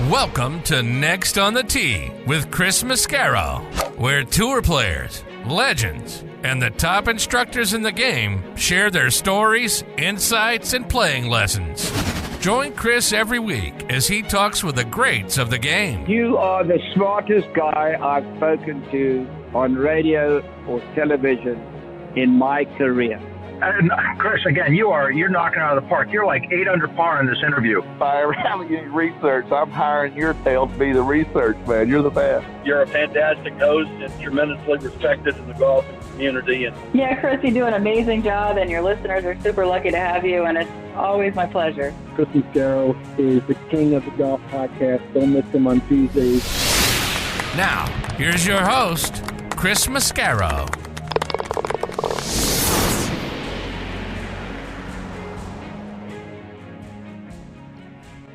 Welcome to Next on the Tee with Chris Mascaro, where tour players, legends, and the top instructors in the game share their stories, insights, and playing lessons. Join Chris every week as he talks with the greats of the game. You are the smartest guy I've spoken to on radio or television in my career. And Chris, again, you're knocking out of the park. You're like 8 under par in this interview. If I ever have any research, I'm hiring your tail to be the research man. You're the best. You're a fantastic host and tremendously respected in the golf community. Yeah, Chris, you do an amazing job, and your listeners are super lucky to have you, and it's always my pleasure. Chris Mascaro is the king of the golf podcast. Don't miss him on Tuesdays. Now, here's your host, Chris Mascaro.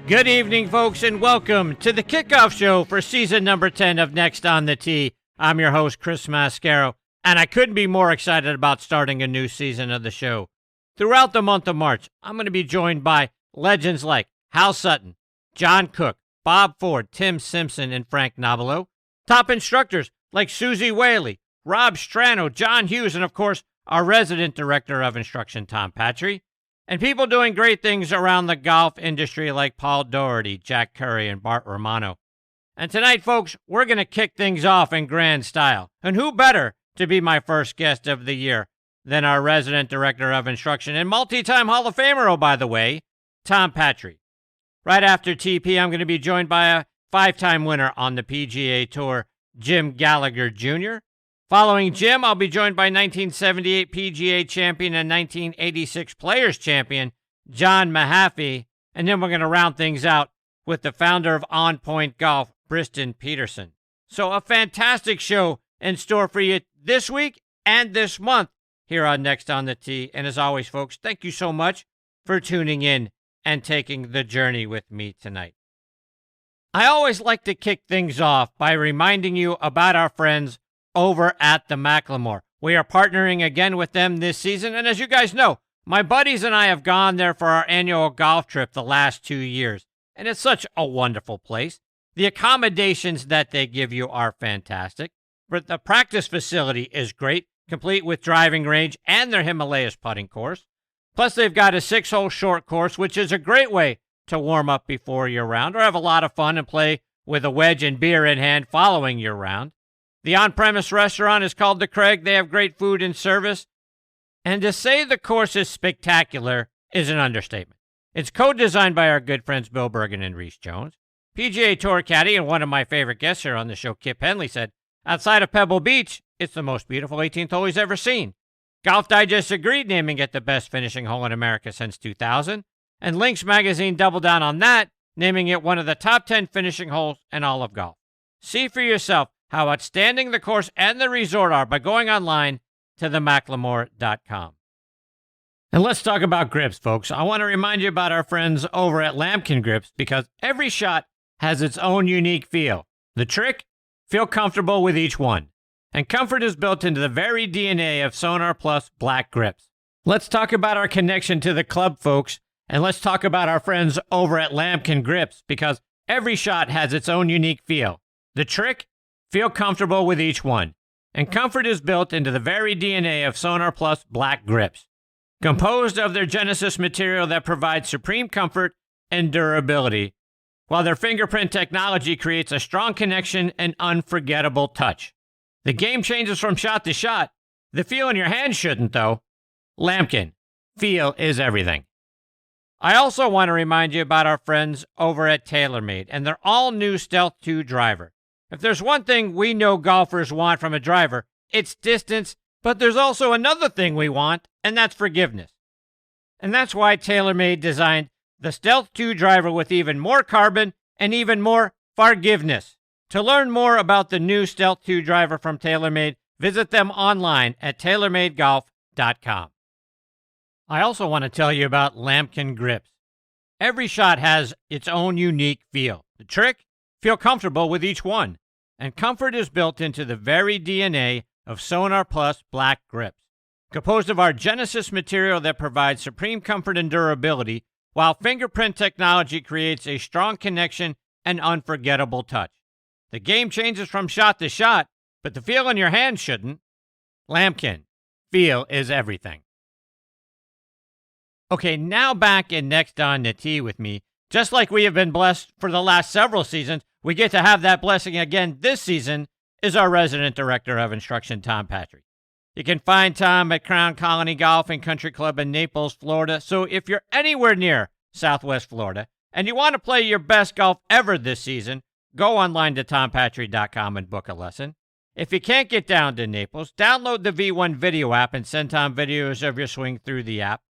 Good evening, folks, and welcome to the Kickoff Show for season number 10 of Next on the Tee. I'm your host, Chris Mascaro, and I couldn't be more excited about starting a new season of the show. Throughout the month of March, I'm going to be joined by legends like Hal Sutton, John Cook, Bob Ford, Tim Simpson, and Frank Nobilo, top instructors like Susie Whaley, Rob Strano, John Hughes, and of course, our resident director of instruction, Tom Patri, and people doing great things around the golf industry like Paul Doherty, Jack Curry, and Bart Romano. And tonight, folks, we're going to kick things off in grand style. And who better to be my first guest of the year than our resident director of instruction and multi-time Hall of Famer, oh, by the way, Tom Patri. Right after TP, I'm going to be joined by a 5-time winner on the PGA Tour, Jim Gallagher Jr. Following Jim, I'll be joined by 1978 PGA Champion and 1986 Players Champion John Mahaffey, and then we're going to round things out with the founder of On Point Golf, Briston Peterson. So a fantastic show in store for you this week and this month here on Next on the Tee. And as always, folks, thank you so much for tuning in and taking the journey with me tonight. I always like to kick things off by reminding you about our friends over at the Macklemore. We are partnering again with them this season, and as you guys know, my buddies and I have gone there for our annual golf trip the last 2 years, and it's such a wonderful place. The accommodations that they give you are fantastic, but the practice facility is great, complete with driving range and their Himalayas putting course. Plus, they've got a 6-hole short course, which is a great way to warm up before your round or have a lot of fun and play with a wedge and beer in hand following your round. The on-premise restaurant is called The Craig. They have great food and service. And to say the course is spectacular is an understatement. It's co-designed by our good friends Bill Bergen and Reese Jones. PGA Tour caddy and one of my favorite guests here on the show, Kip Henley, said, outside of Pebble Beach, it's the most beautiful 18th hole he's ever seen. Golf Digest agreed, naming it the best finishing hole in America since 2000. And Links Magazine doubled down on that, naming it one of the top 10 finishing holes in all of golf. See for yourself how outstanding the course and the resort are by going online to themacklemore.com. And let's talk about grips, folks. I want to remind you about our friends over at Lambkin Grips because every shot has its own unique feel. The trick? Feel comfortable with each one. And comfort is built into the very DNA of Sonar Plus Black Grips. Let's talk about our connection to the club, folks, and let's talk about our friends over at Lambkin Grips because every shot has its own unique feel. The trick? Feel comfortable with each one. And comfort is built into the very DNA of Sonar Plus Black Grips. Composed of their Genesis material that provides supreme comfort and durability, while their fingerprint technology creates a strong connection and unforgettable touch. The game changes from shot to shot. The feel in your hand shouldn't, though. Lambkin. Feel is everything. I also want to remind you about our friends over at TaylorMade and their all-new Stealth 2 driver. If there's one thing we know golfers want from a driver, it's distance, but there's also another thing we want, and that's forgiveness. And that's why TaylorMade designed the Stealth 2 driver with even more carbon and even more forgiveness. To learn more about the new Stealth 2 driver from TaylorMade, visit them online at TaylorMadeGolf.com. I also want to tell you about Lambkin Grips. Every shot has its own unique feel. The trick? Feel comfortable with each one. And comfort is built into the very DNA of Sonar Plus Black Grips. Composed of our Genesis material that provides supreme comfort and durability, while fingerprint technology creates a strong connection an unforgettable touch. The game changes from shot to shot, but the feel in your hand shouldn't. Lambkin, feel is everything. Okay, now back in Next on the Tee with me. Just like we have been blessed for the last several seasons, we get to have that blessing again this season, is our resident director of instruction, Tom Patri. You can find Tom at Crown Colony Golf and Country Club in Naples, Florida. So if you're anywhere near Southwest Florida and you want to play your best golf ever this season, go online to tompatri.com and book a lesson. If you can't get down to Naples, download the V1 video app and send Tom videos of your swing through the app.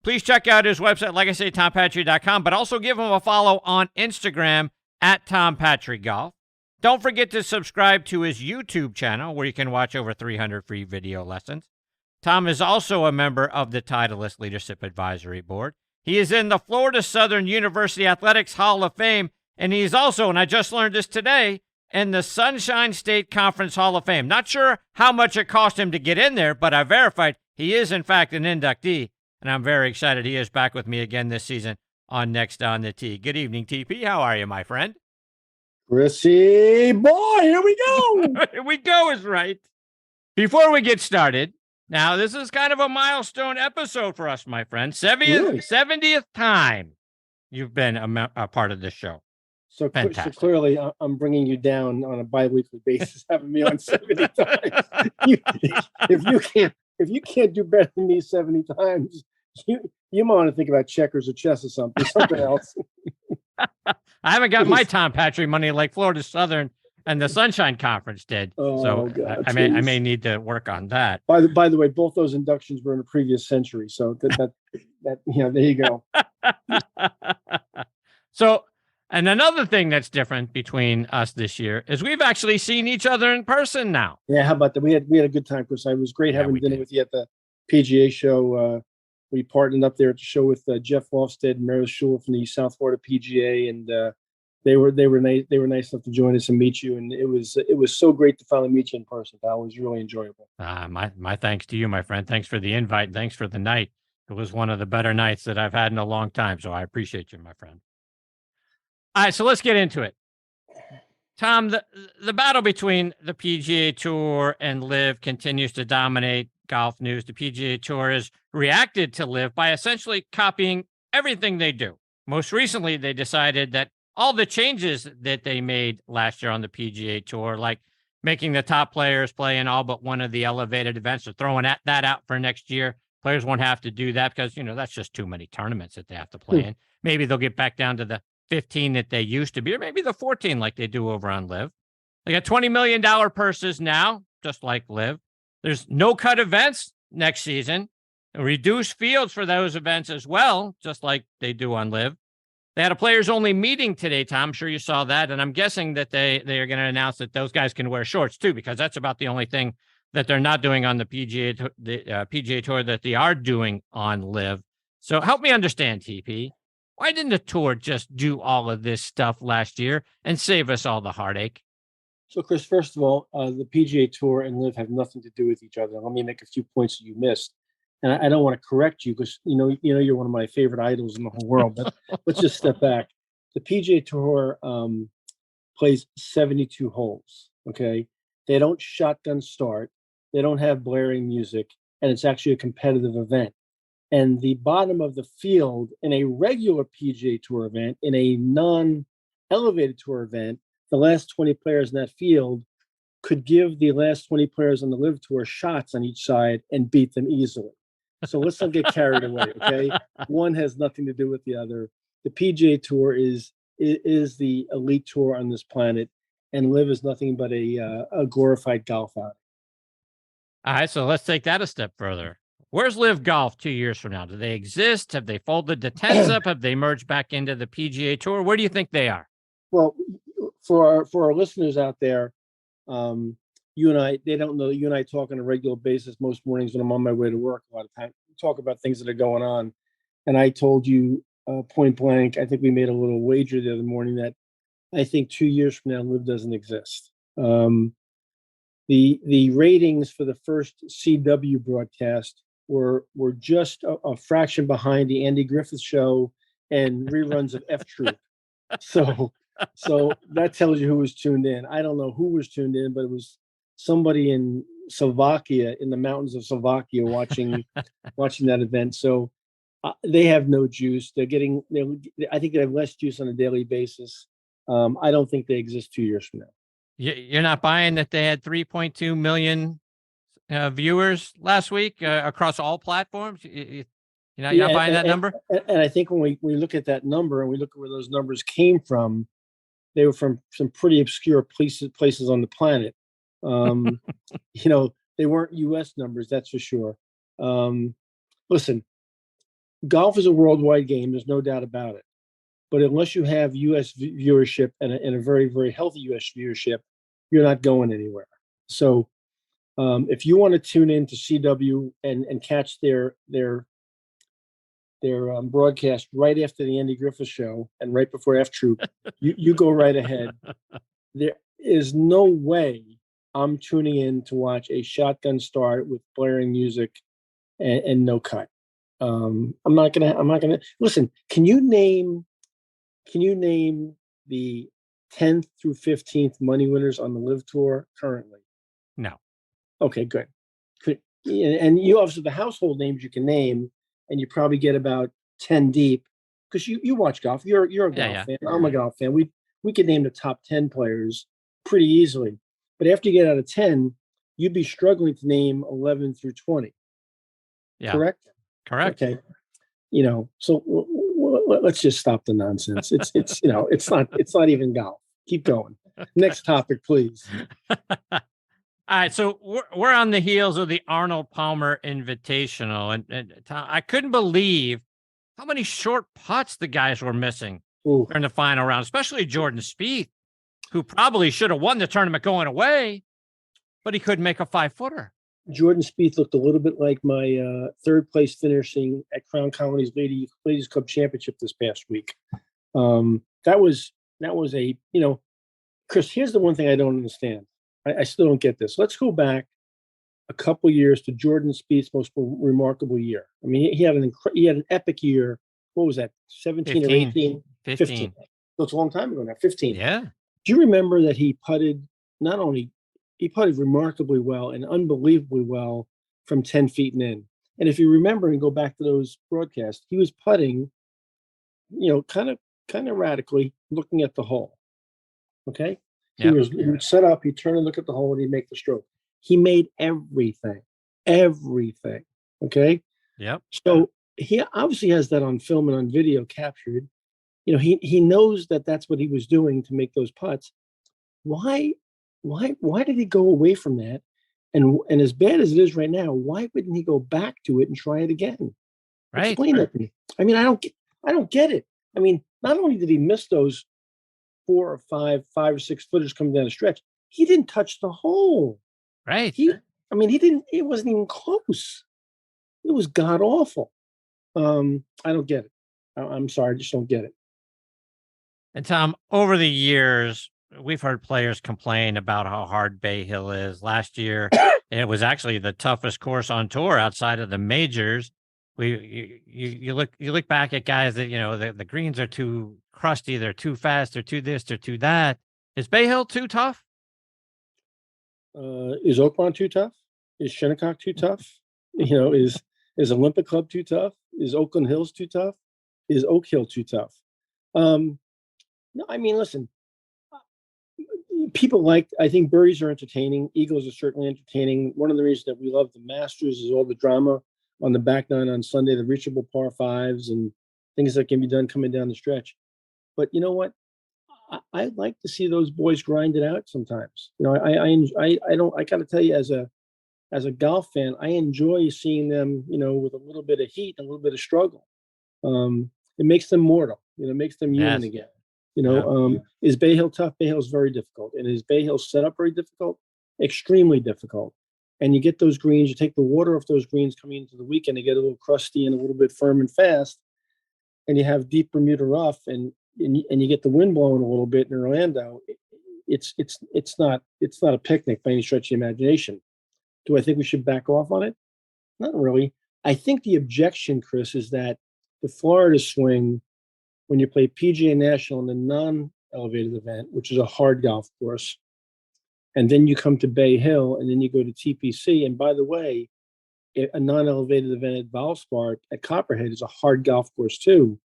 Please check out his website, like I say, tompatri.com, but also give him a follow on Instagram at tompatrigolf. Don't forget to subscribe to his YouTube channel, where you can watch over 300 free video lessons. Tom is also a member of the Titleist Leadership Advisory Board. He is in the Florida Southern University Athletics Hall of Fame, and he's also, and I just learned this today, in the Sunshine State Conference Hall of Fame. Not sure how much it cost him to get in there, but I verified he is, in fact, an inductee, and I'm very excited he is back with me again this season on Next on the Tee. Good evening, TP. How are you, my friend? Chrissy, boy, here we go. Here we go is right. Before we get started, now this is kind of a milestone episode for us, my friend. 70th time you've been a part of this show. So clearly, I'm bringing you down on a bi-weekly basis, having me on 70 times. If you can't do better than me 70 times, you might want to think about checkers or chess or something else. I haven't got my Tom Patri money like Florida Southern and the Sunshine Conference did. So God, I may need to work on that. By the way, both those inductions were in a previous century. So that there you go. So, and another thing that's different between us this year is we've actually seen each other in person now. Yeah, how about that? We had a good time, Chris. It was great having dinner with you at the PGA show. We partnered up there at the show with Jeff Lofstead and Meryl Schul from the South Florida PGA, and they were nice. They were nice enough to join us and meet you, and it was so great to finally meet you in person, pal. It was really enjoyable. My thanks to you, my friend. Thanks for the invite. Thanks for the night. It was one of the better nights that I've had in a long time, so I appreciate you, my friend. All right, so let's get into it. Tom, the battle between the PGA Tour and LIV continues to dominate golf news. The PGA Tour has reacted to LIV by essentially copying everything they do. Most recently, they decided that all the changes that they made last year on the PGA Tour, like making the top players play in all but one of the elevated events, or throwing that out for next year. Players won't have to do that because, that's just too many tournaments that they have to play in. Maybe they'll get back down to the 15 that they used to be, or maybe the 14 like they do over on LIV. They got $20 million purses now, just like LIV. There's no-cut events next season, reduced fields for those events as well, just like they do on LIV. They had a players-only meeting today, Tom. I'm sure you saw that, and I'm guessing that they are going to announce that those guys can wear shorts too, because that's about the only thing that they're not doing on the PGA Tour that they are doing on LIV. So help me understand, TP. Why didn't the Tour just do all of this stuff last year and save us all the heartache? So, Chris, first of all, the PGA Tour and LIV have nothing to do with each other. Let me make a few points that you missed. And I don't want to correct you because, you're one of my favorite idols in the whole world. But let's just step back. The PGA Tour plays 72 holes, okay? They don't shotgun start. They don't have blaring music. And it's actually a competitive event. And the bottom of the field in a regular PGA Tour event, in a non-elevated tour event, the last 20 players in that field could give the last 20 players on the LIV Tour shots on each side and beat them easily. So let's not get carried away, okay? One has nothing to do with the other. The PGA Tour is the elite tour on this planet, and LIV is nothing but a glorified golf outing. All right, so let's take that a step further. Where's LIV Golf 2 years from now? Do they exist? Have they folded the tents up? Have they merged back into the PGA Tour? Where do you think they are? Well, for our listeners out there, you and I, they don't know that you and I talk on a regular basis most mornings when I'm on my way to work. A lot of times we talk about things that are going on. And I told you point blank, I think we made a little wager the other morning that I think 2 years from now, LIV doesn't exist. The ratings for the first CW broadcast were just a fraction behind the Andy Griffith Show and reruns of F Troop. So So that tells you who was tuned in. I don't know who was tuned in, but it was somebody in Slovakia, in the mountains of Slovakia, watching that event. So they have no juice. I think they have less juice on a daily basis. I don't think they exist 2 years from now. You're not buying that they had 3.2 million viewers last week across all platforms? You're not buying that number? And I think when we look at that number and we look at where those numbers came from, they were from some pretty obscure places on the planet. They weren't U.S. numbers, that's for sure. Listen, golf is a worldwide game. There's no doubt about it. But unless you have U.S. viewership and a very, very healthy U.S. viewership, you're not going anywhere. So if you want to tune in to CW and catch their broadcast right after the Andy Griffith show and right before F Troop, you go right ahead. There is no way I'm tuning in to watch a shotgun start with blaring music and no cut. I'm not gonna listen. Can you name the 10th through 15th money winners on the LIV Tour currently? No. Okay, good. And you obviously the household names you can name, and you probably get about 10 deep because you watch golf. You're a golf fan. I'm a golf fan. We could name the top 10 players pretty easily. But after you get out of 10, you'd be struggling to name 11 through 20. Yeah. Correct. Okay. So let's just stop the nonsense. It's not even golf. Keep going. Next topic, please. All right, so we're on the heels of the Arnold Palmer Invitational, and Tom, I couldn't believe how many short putts the guys were missing during the final round, especially Jordan Spieth, who probably should have won the tournament going away, but he couldn't make a 5-footer. Jordan Spieth looked a little bit like my third place finishing at Crown Colony's Ladies Club Championship this past week. That was a Chris. Here's the one thing I don't understand. I still don't get this. Let's go back a couple years to Jordan Spieth's most remarkable year. I mean, he had an epic year. What was that? 17 or 18? 15. So it's a long time ago now. 15. Yeah. Do you remember that he putted remarkably well and unbelievably well from 10 feet and in? And if you remember and go back to those broadcasts, he was putting, kind of radically looking at the hole. Okay. He would set up, he'd turn and look at the hole, and he'd make the stroke. He made everything. Okay. Yep. So he obviously has that on film and on video captured. He knows that that's what he was doing to make those putts. Why did he go away from that? And as bad as it is right now, why wouldn't he go back to it and try it again? Right. Explain that to me. I mean, I don't get it. I mean, not only did he miss those 4 or 5 or 6 footers coming down the stretch, he didn't touch the hole. Right. He didn't. It wasn't even close. It was god awful. I don't get it. I'm sorry, I just don't get it. And Tom, over the years, we've heard players complain about how hard Bay Hill is. Last year, it was actually the toughest course on tour outside of the majors. You look back at guys that the greens are too crusty, they're too fast, they're too this, they're too that. Is Bay Hill too tough? Is Oakmont too tough? Is Shinnecock too tough? Is Olympic Club too tough? Is Oakland Hills too tough? Is Oak Hill too tough? No, I mean, listen. I think birdies are entertaining. Eagles are certainly entertaining. One of the reasons that we love the Masters is all the drama on the back nine on Sunday, the reachable par fives and things that can be done coming down the stretch. But you know what? I like to see those boys grind it out sometimes. I got to tell you, as a golf fan, I enjoy seeing them, with a little bit of heat, and a little bit of struggle. It makes them mortal. It makes them human again. Is Bay Hill tough? Bay Hill is very difficult. And is Bay Hill set up very difficult? Extremely difficult. And you get those greens, you take the water off those greens coming into the weekend, they get a little crusty and a little bit firm and fast. And you have deep Bermuda rough and you get the wind blowing a little bit in Orlando. It's not a picnic by any stretch of the imagination. Do I think we should back off on it? Not really. I think the objection, Chris, is that the Florida swing, when you play PGA National in the elevated event, which is a hard golf course. And then you come to Bay Hill, and then you go to TPC. And by the way, a non-elevated event at Valspar at Copperhead is a hard golf course too.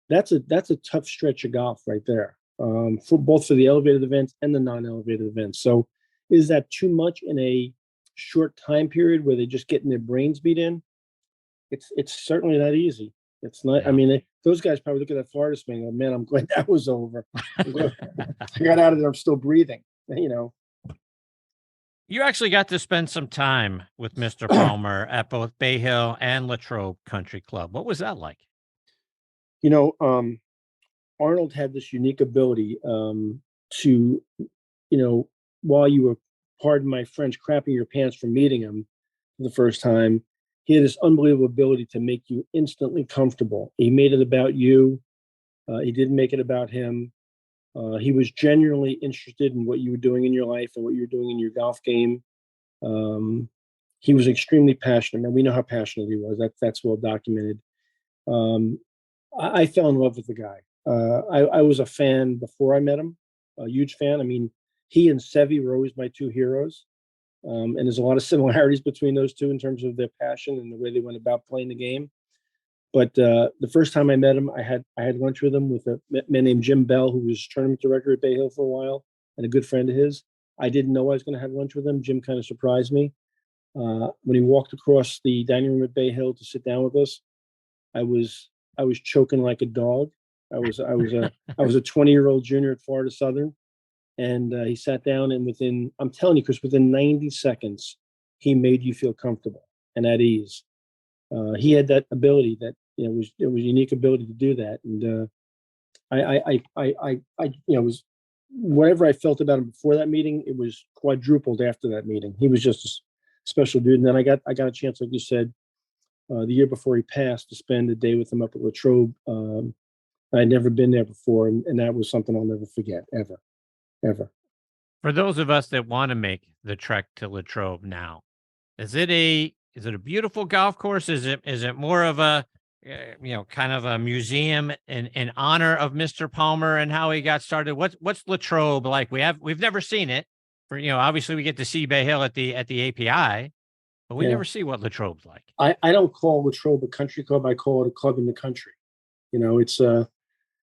That's a tough stretch of golf right there, for both for the elevated events and the non-elevated events. So is that too much in a short time period where they're just getting their brains beat in? It's certainly not easy. It's not. I mean, those guys probably look at that Florida swing. Oh man, I'm glad that was over. I got out of there. I'm still breathing. You actually got to spend some time with Mr. Palmer at both Bay Hill and Latrobe Country Club. What was that like? Arnold had this unique ability to, while you were, pardon my French, crapping your pants from meeting him for the first time, he had this unbelievable ability to make you instantly comfortable. He made it about you. He didn't make it about him. He was genuinely interested in what you were doing in your life and what you were doing in your golf game. He was extremely passionate, and we know how passionate he was. That's well documented. I fell in love with the guy. I was a fan before I met him, a huge fan. I mean, he and Cissye were always my two heroes. And there's a lot of similarities between those two in terms of their passion and the way they went about playing the game. But the first time I met him, I had lunch with him with a man named Jim Bell, who was tournament director at Bay Hill for a while and a good friend of his. I didn't know I was going to have lunch with him. Jim kind of surprised me. When he walked across the dining room at Bay Hill to sit down with us, I was choking like a dog. I was a 20-year-old junior at Florida Southern, and he sat down, and I'm telling you, Chris, within 90 seconds, he made you feel comfortable and at ease. He had that ability that it was a unique ability to do that, and I was whatever I felt about him before that meeting, it was quadrupled after that meeting. He was just a special dude, and then I got a chance, like you said, the year before he passed, to spend a day with him up at Latrobe. I'd never been there before, and that was something I'll never forget, ever. For those of us that want to make the trek to Latrobe now, is it a beautiful golf course? Is it more of a kind of a museum in honor of Mr. Palmer and how he got started? What's Latrobe like? We've never seen it. Obviously we get to see Bay Hill at the API, but we never see what Latrobe's like. I don't call Latrobe a country club. I call it a club in the country.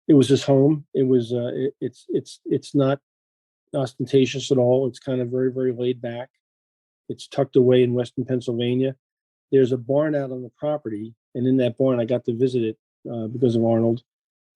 It was his home. It was it's not ostentatious at all. It's kind of very, very laid back. It's tucked away in Western Pennsylvania. There's a barn out on the property, and in that barn, I got to visit it because of Arnold.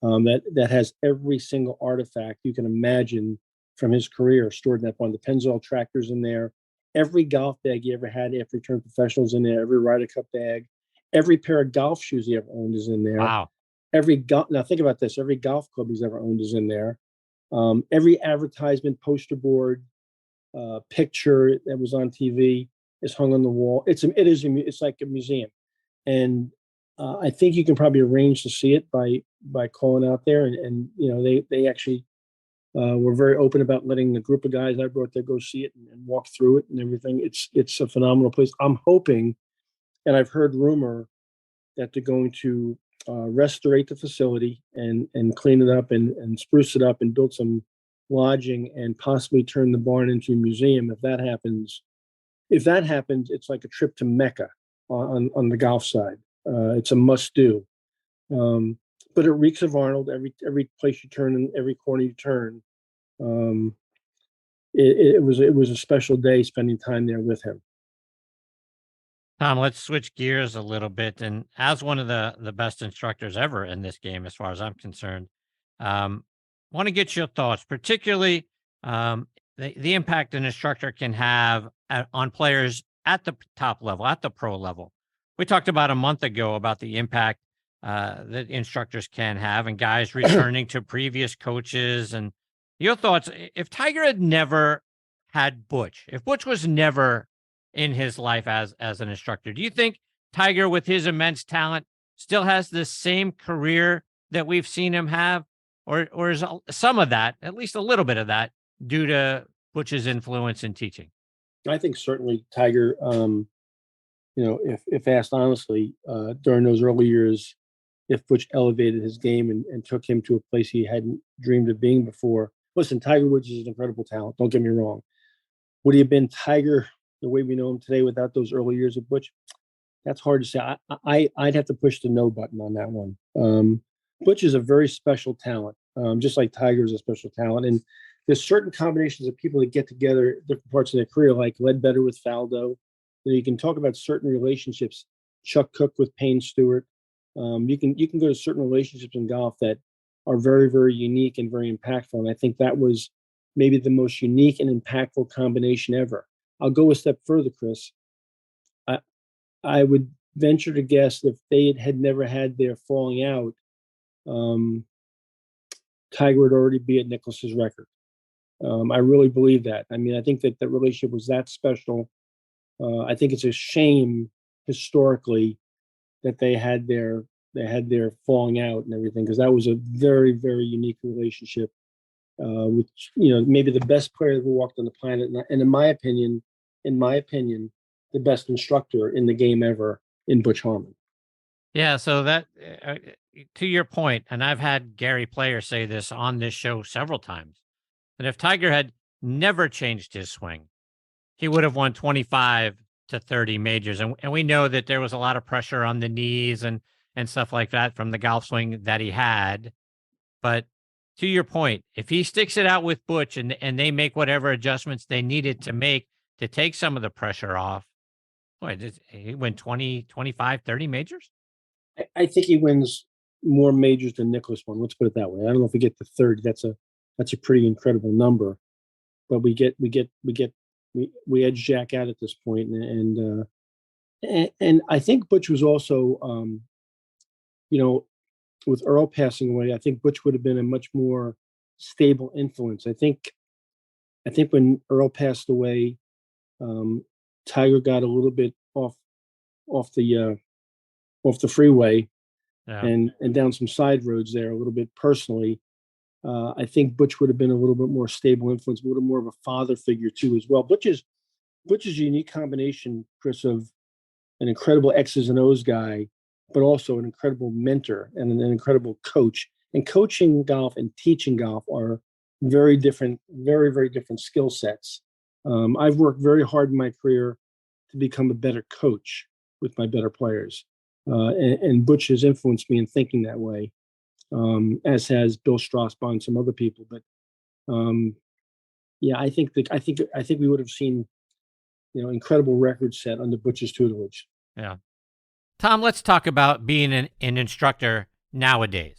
That has every single artifact you can imagine from his career stored in that barn. The Pennzoil tractor's in there. Every golf bag he ever had after he turned professional is in there. Every Ryder Cup bag, every pair of golf shoes he ever owned is in there. Wow. Now think about this. Every golf club he's ever owned is in there. Every advertisement, poster board, picture that was on TV is hung on the wall. It's like a museum, and I think you can probably arrange to see it by calling out there. And they actually were very open about letting the group of guys I brought there go see it and walk through it and everything. It's a phenomenal place. I'm hoping, and I've heard rumor that they're going to restaurate the facility and clean it up and spruce it up and build some lodging and possibly turn the barn into a museum. If that happens, it's like a trip to Mecca on the golf side. It's a must do. But it reeks of Arnold every place you turn and every corner you turn. It was a special day spending time there with him. Tom, let's switch gears a little bit. And as one of the best instructors ever in this game, as far as I'm concerned, want to get your thoughts, particularly the impact an instructor can have on players at the top level, at the pro level. We talked about a month ago about the impact that instructors can have and guys returning to previous coaches. And your thoughts, if Tiger had never had Butch, if Butch was never in his life as an instructor, do you think Tiger, with his immense talent, still has the same career that we've seen him have? Or is some of that, at least a little bit of that, due to Butch's influence in teaching? I think certainly Tiger, if asked honestly, during those early years, if Butch elevated his game and took him to a place he hadn't dreamed of being before, listen, Tiger Woods is an incredible talent. Don't get me wrong. Would he have been Tiger the way we know him today without those early years of Butch? That's hard to say. I'd have to push the no button on that one. Butch is a very special talent, just like Tiger is a special talent. And there's certain combinations of people that get together at different parts of their career, like Ledbetter with Faldo. You can talk about certain relationships. Chuck Cook with Payne Stewart. You can go to certain relationships in golf that are very, very unique and very impactful. And I think that was maybe the most unique and impactful combination ever. I'll go a step further, Chris. I would venture to guess that if they had never had their falling out, Tiger would already be at Nicklaus's record. I really believe that. I mean, I think that the relationship was that special. I think it's a shame historically that they had their falling out and everything, because that was a very, very unique relationship. Which, maybe the best player that ever walked on the planet, and in my opinion, the best instructor in the game ever in Butch Harmon. Yeah, so that to your point, and I've had Gary Player say this on this show several times, that if Tiger had never changed his swing, he would have won 25 to 30 majors. And we know that there was a lot of pressure on the knees and stuff like that from the golf swing that he had. But to your point, if he sticks it out with Butch and they make whatever adjustments they needed to make to take some of the pressure off, boy, did he win 20, 25, 30 majors? I think he wins more majors than Nicklaus won. Let's put it that way. I don't know if we get to 30. That's a pretty incredible number, but we edge Jack out at this point, and I think Butch was also, with Earl passing away, I think Butch would have been a much more stable influence. I think when Earl passed away, Tiger got a little bit off the freeway, and down some side roads there a little bit personally. I think Butch would have been a little bit more stable influence, a little more of a father figure too as well. Butch's a unique combination, Chris, of an incredible X's and O's guy, but also an incredible mentor and an incredible coach. And coaching golf and teaching golf are very different, very, very different skill sets. I've worked very hard in my career to become a better coach with my better players. And Butch has influenced me in thinking that way, as has Bill Strasbaugh and some other people. But I think we would have seen, incredible records set under Butch's tutelage. Yeah. Tom, let's talk about being an instructor nowadays.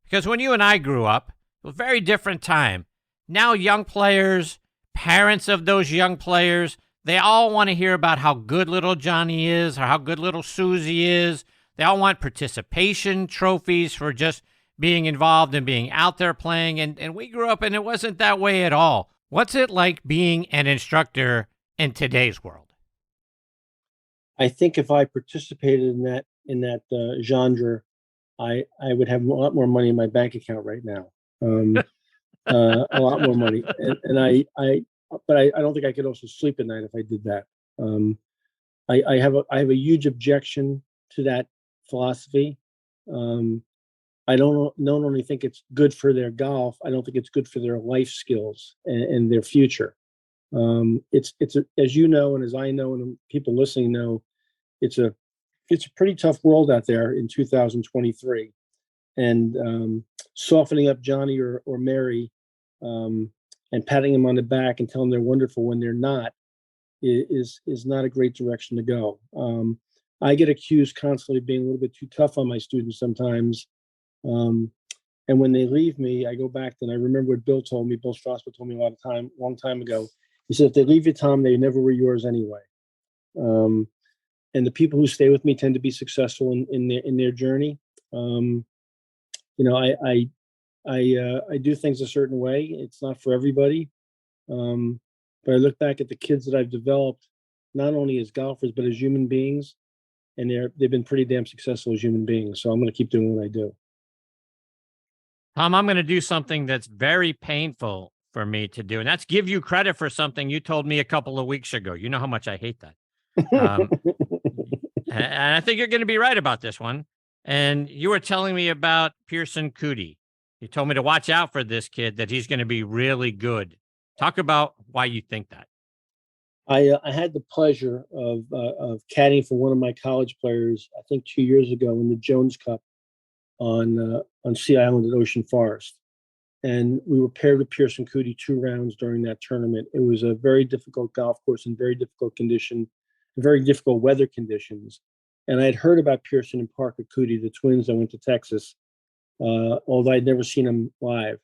Because when you and I grew up, it was a very different time. Now young players, parents of those young players, they all want to hear about how good little Johnny is or how good little Susie is. They all want participation trophies for just being involved and being out there playing. And we grew up and it wasn't that way at all. What's it like being an instructor in today's world? I think if I participated in that genre, I would have a lot more money in my bank account right now. A lot more money. But I don't think I could also sleep at night if I did that. I have a huge objection to that philosophy. I don't only think it's good for their golf. I don't think it's good for their life skills and their future. It's as you know, and as I know, and people listening know, it's a pretty tough world out there in 2023, and softening up Johnny or Mary, and patting them on the back and telling them they're wonderful when they're not is not a great direction to go. I get accused constantly of being a little bit too tough on my students sometimes. And when they leave me, I go back and I remember what Bill told me. Bill Strasbaugh told me a long time ago. He said, if they leave you, Tom, they never were yours anyway. And the people who stay with me tend to be successful in their journey. I do things a certain way. It's not for everybody. But I look back at the kids that I've developed, not only as golfers, but as human beings. And they've been pretty damn successful as human beings. So I'm going to keep doing what I do. Tom, I'm going to do something that's very painful for me to do. And that's give you credit for something you told me a couple of weeks ago. You know how much I hate that. And I think you're going to be right about this one. And you were telling me about Pierceson Coody. You told me to watch out for this kid, that he's going to be really good. Talk about why you think that. I had the pleasure of caddying for one of my college players, I think 2 years ago, in the Jones Cup on Sea Island at Ocean Forest. And we were paired with Pierceson Coody 2 rounds during that tournament. It was a very difficult golf course in very difficult condition, very difficult weather conditions. And I had heard about Pierceson and Parker Coody, the twins that went to Texas, although I'd never seen them live.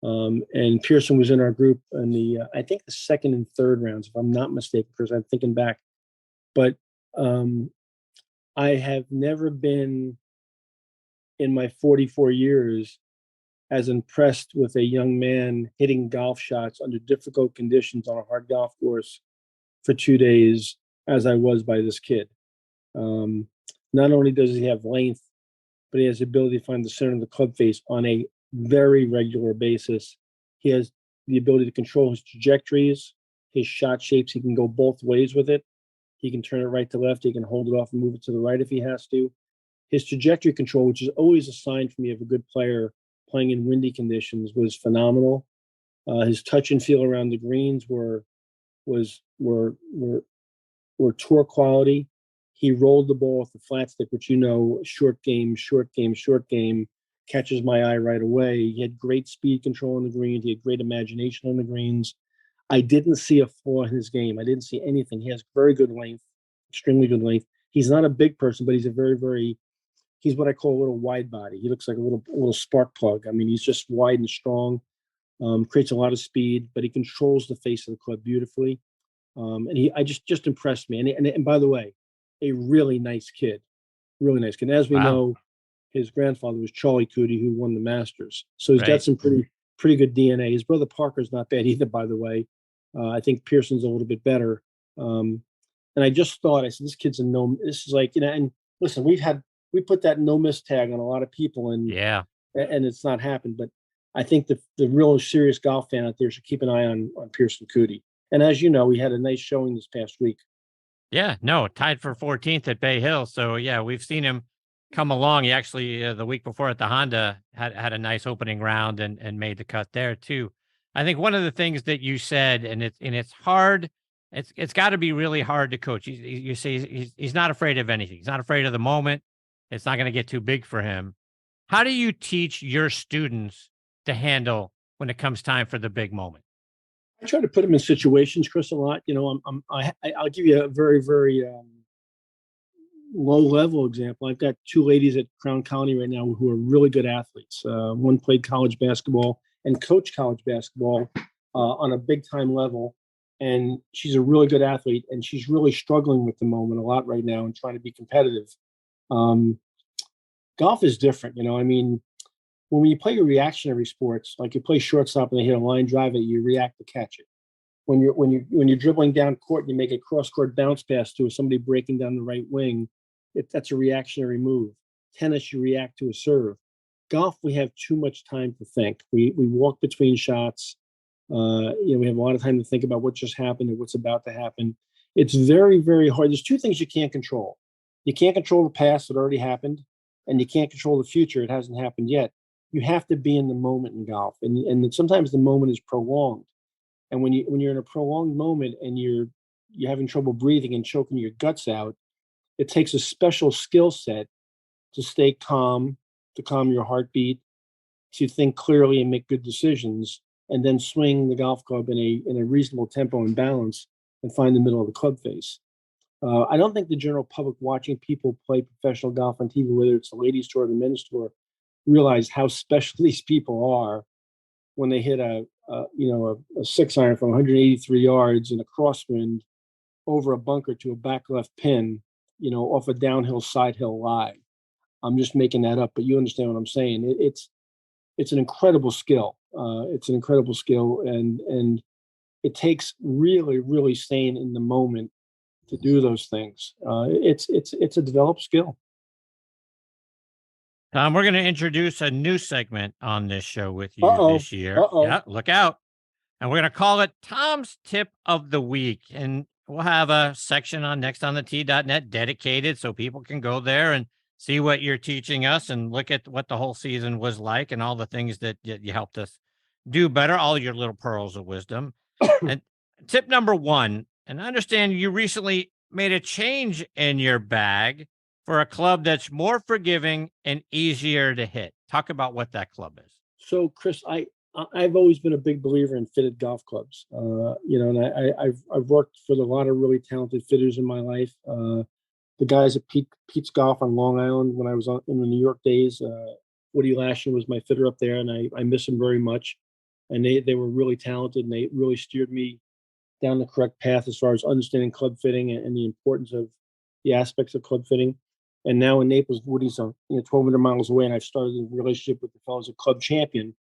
And Pierceson was in our group in the, I think the second and third rounds, if I'm not mistaken, because I'm thinking back. But I have never been, in my 44 years, as impressed with a young man hitting golf shots under difficult conditions on a hard golf course for 2 days as I was by this kid. Not only does he have length, but he has the ability to find the center of the club face on a very regular basis. He has the ability to control his trajectories, his shot shapes. He can go both ways with it. He can turn it right to left. He can hold it off and move it to the right if he has to. His trajectory control, which is always a sign for me of a good player playing in windy conditions, was phenomenal. His touch and feel around the greens were tour quality. He rolled the ball with the flat stick, which, short game, catches my eye right away. He had great speed control on the green. He had great imagination on the greens. I didn't see a flaw in his game. I didn't see anything. He has very good length, extremely good length. He's not a big person, but he's a very, he's what I call a little wide body. He looks like a little spark plug. I mean, he's just wide and strong, creates a lot of speed, but he controls the face of the club beautifully. And I just impressed me. And by the way, a really nice kid. And as we know, his grandfather was Charlie Coody, who won the Masters. So he's got some pretty good DNA. His brother Parker's not bad either, by the way. I think Pierson's a little bit better. And I just thought, I said, this kid's this is like, and listen, we put that no miss tag on a lot of people, and it's not happened. But I think the real serious golf fan out there should keep an eye on Pierceson Coody. And as you know, we had a nice showing this past week. Yeah, no, tied for 14th at Bay Hill. So yeah, we've seen him come along. He actually the week before at the Honda had a nice opening round and made the cut there too. I think one of the things that you said, and it's hard. It's got to be really hard to coach. You say he's not afraid of anything. He's not afraid of the moment. It's not going to get too big for him. How do you teach your students to handle when it comes time for the big moment? I try to put them in situations, Chris, a lot. I'll give you a very, very low-level example. I've got 2 ladies at Crown County right now who are really good athletes. One played college basketball and coached college basketball on a big-time level, and she's a really good athlete, and she's really struggling with the moment a lot right now and trying to be competitive. Golf is different, when you play your reactionary sports, like you play shortstop and they hit a line drive at you, you react to catch it. When you're dribbling down court and you make a cross-court bounce pass to somebody breaking down the right wing, that's a reactionary move. Tennis, you react to a serve. Golf, we have too much time to think. We walk between shots. We have a lot of time to think about what just happened and what's about to happen. It's very, very hard. There's 2 things you can't control. You can't control the past that already happened, and you can't control the future. It hasn't happened yet. You have to be in the moment in golf, and sometimes the moment is prolonged. And when you're in a prolonged moment and you're having trouble breathing and choking your guts out, it takes a special skill set to stay calm, to calm your heartbeat, to think clearly and make good decisions, and then swing the golf club in a reasonable tempo and balance and find the middle of the club face. I don't think the general public watching people play professional golf on TV, whether it's the ladies' tour or the men's tour, realize how special these people are when they hit a 6-iron from 183 yards in a crosswind over a bunker to a back left pin, off a downhill side hill lie. I'm just making that up, but you understand what I'm saying. It's an incredible skill. It's an incredible skill, and it takes really, really staying in the moment to do those things. It's a developed skill. Tom, we're going to introduce a new segment on this show with you this year. Yeah, look out. And we're going to call it Tom's Tip of the Week. And we'll have a section on nextonthetee.net dedicated so people can go there and see what you're teaching us and look at what the whole season was like and all the things that you helped us do better, all your little pearls of wisdom. And tip number 1, and I understand you recently made a change in your bag for a club that's more forgiving and easier to hit. Talk about what that club is. So, Chris, I've always been a big believer in fitted golf clubs. And I've worked for a lot of really talented fitters in my life. The guys at Pete's Golf on Long Island when I was in the New York days, Woody Lashing was my fitter up there, and I miss him very much. And they were really talented, and they really steered me down the correct path as far as understanding club fitting and the importance of the aspects of club fitting. And now in Naples, Woody's 1,200 miles away, and I've started a relationship with the fellows at Club Champion.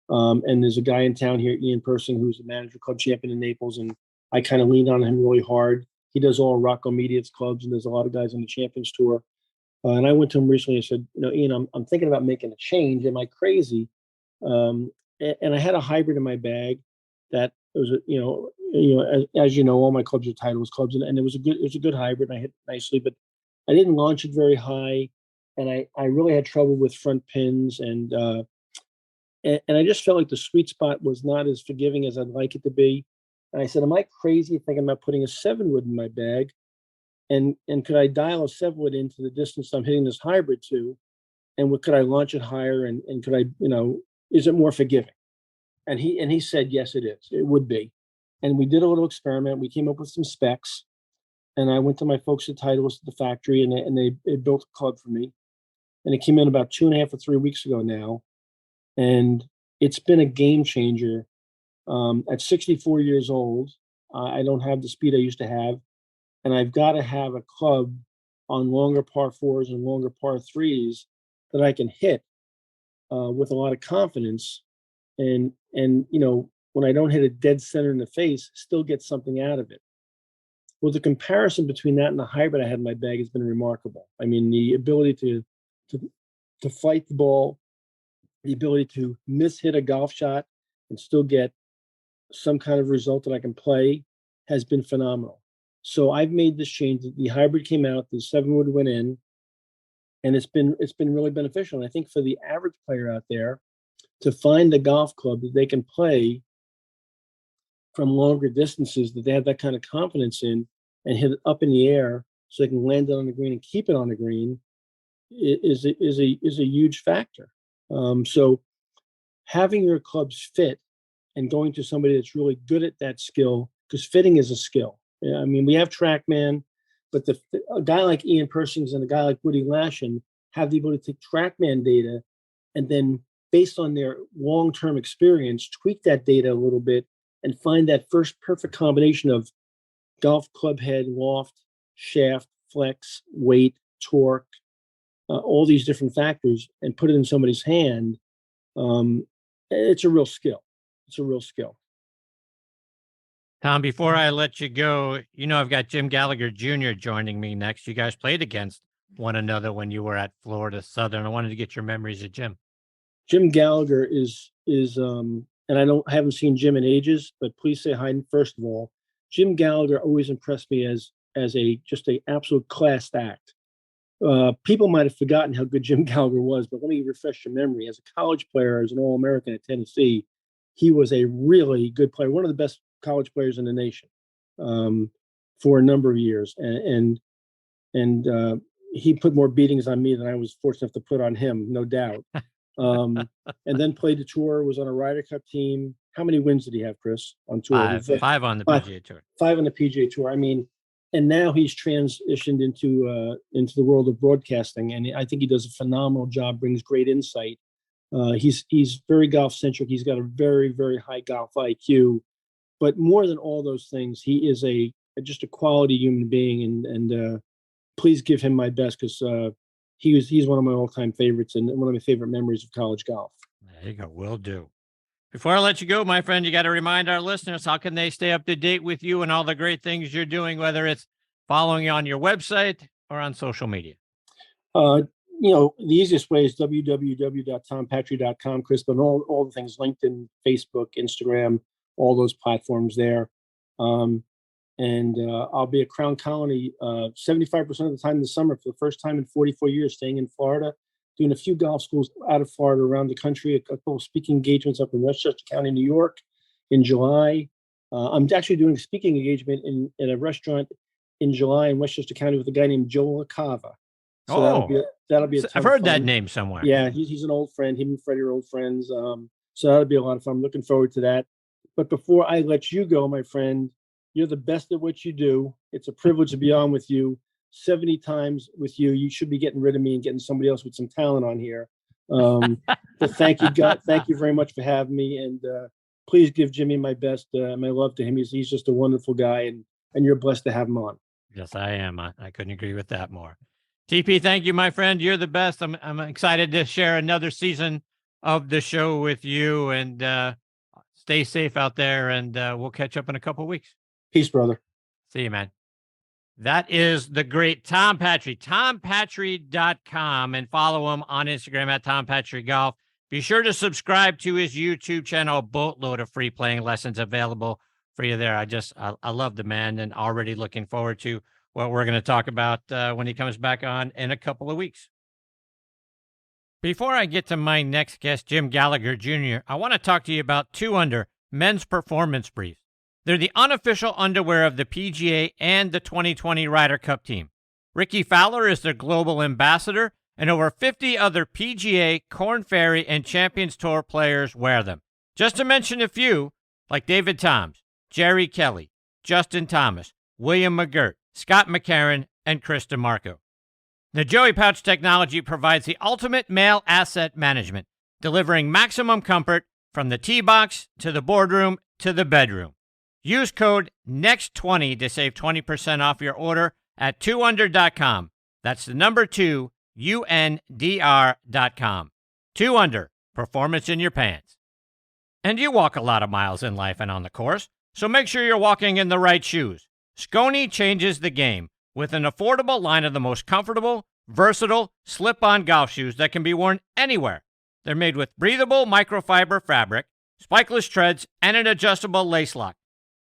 And there's a guy in town here, Ian Pierceson, who's the manager of Club Champion in Naples, and I kind of leaned on him really hard. He does all Rocco Media's clubs, and there's a lot of guys on the Champions Tour. And I went to him recently and said, Ian, I'm thinking about making a change. Am I crazy? And I had a hybrid in my bag that was, as you know, all my clubs are Titleist clubs, and it was a good hybrid. And I hit it nicely, but I didn't launch it very high, and I really had trouble with front pins, and I just felt like the sweet spot was not as forgiving as I'd like it to be. And I said, am I crazy thinking about putting a 7-wood in my bag? And could I dial a 7-wood into the distance I'm hitting this hybrid to? And could I launch it higher? And could I, is it more forgiving? And he said, yes, it is. It would be. And we did a little experiment. We came up with some specs. And I went to my folks at Titleist at the factory, and they built a club for me. And it came in about 2.5 or 3 weeks ago now. And it's been a game changer. At 64 years old, I don't have the speed I used to have, and I've got to have a club on longer par 4s and longer par 3s that I can hit with a lot of confidence, and when I don't hit it dead center in the face, still get something out of it. Well, the comparison between that and the hybrid I had in my bag has been remarkable. I mean, the ability to fight the ball, the ability to mishit a golf shot and still get some kind of result that I can play has been phenomenal. So I've made this change. The hybrid came out, the 7-wood went in, and it's been really beneficial. And I think for the average player out there to find a golf club that they can play from longer distances, that they have that kind of confidence in, and hit it up in the air so they can land it on the green and keep it on the green is a huge factor. So having your clubs fit and going to somebody that's really good at that skill, because fitting is a skill. I mean, we have TrackMan, but a guy like Ian Pierceson and a guy like Woody Lashing have the ability to take TrackMan data and then, based on their long-term experience, tweak that data a little bit and find that first perfect combination of golf club head, loft, shaft, flex, weight, torque, all these different factors, and put it in somebody's hand. It's a real skill. It's a real skill. Tom, before I let you go, I've got Jim Gallagher Jr. joining me next. You guys played against one another when you were at Florida Southern. I wanted to get your memories of Jim. Jim Gallagher is and I haven't seen Jim in ages, but please say hi. First of all, Jim Gallagher always impressed me as just a absolute class act. People might have forgotten how good Jim Gallagher was, but let me refresh your memory. As a college player, as an All-American at Tennessee, he was a really good player, one of the best college players in the nation for a number of years. And he put more beatings on me than I was fortunate enough to put on him, no doubt. And then played the tour, was on a Ryder Cup team. How many wins did he have, Chris, on tour? Five on the PGA Tour. 5 on the PGA Tour. I mean, and now he's transitioned into the world of broadcasting, and I think he does a phenomenal job, brings great insight. He's very golf centric. He's got a very, very high golf IQ, but more than all those things, he is just a quality human being. And please give him my best, because he's one of my all-time favorites and one of my favorite memories of college golf. There you go. Will do. Before I let you go, my friend, you got to remind our listeners, how can they stay up to date with you and all the great things you're doing, whether it's following you on your website or on social media? The easiest way is www.tompatri.com, Chris, but all the things, LinkedIn, Facebook, Instagram, all those platforms there. And I'll be at Crown Colony 75% of the time this summer for the first time in 44 years, staying in Florida, doing a few golf schools out of Florida around the country, a couple of speaking engagements up in Westchester County, New York in July. I'm actually doing a speaking engagement in a restaurant in July in Westchester County with a guy named Joe LaCava. So that'll be a ton I've heard of fun. that name somewhere. Yeah, he's an old friend. Him and Freddie are old friends. So that'll be a lot of fun. I'm looking forward to that. But before I let you go, my friend, you're the best at what you do. It's a privilege to be on with you. 70 times with you. You should be getting rid of me and getting somebody else with some talent on here. But thank you, God. Thank you very much for having me. And please give Jimmy my best, my love to him. He's just a wonderful guy, and you're blessed to have him on. Yes, I am. I couldn't agree with that more. TP, thank you, my friend. You're the best. I'm excited to share another season of the show with you, and stay safe out there, and we'll catch up in a couple of weeks. Peace, brother. See you, man. That is the great Tom Patri, tompatri.com, and follow him on Instagram at Tom Patri Golf. Be sure to subscribe to his YouTube channel. A boatload of free playing lessons available for you there. I love the man, and already looking forward to what we're going to talk about when he comes back on in a couple of weeks. Before I get to my next guest, Jim Gallagher Jr., I want to talk to you about 2 Under men's performance briefs. They're the unofficial underwear of the PGA and the 2020 Ryder Cup team. Ricky Fowler is their global ambassador, and over 50 other PGA, Korn Ferry, and Champions Tour players wear them. Just to mention a few, like David Toms, Jerry Kelly, Justin Thomas, William McGirt, Scott McCarron, and Chris DeMarco. The Joey Pouch technology provides the ultimate male asset management, delivering maximum comfort from the tee box to the boardroom to the bedroom. Use code NEXT20 to save 20% off your order at 2under.com. That's the number 2, UNDR.com. 2 Under, performance in your pants. And you walk a lot of miles in life and on the course, so make sure you're walking in the right shoes. Skoni changes the game with an affordable line of the most comfortable, versatile, slip-on golf shoes that can be worn anywhere. They're made with breathable microfiber fabric, spikeless treads, and an adjustable lace lock.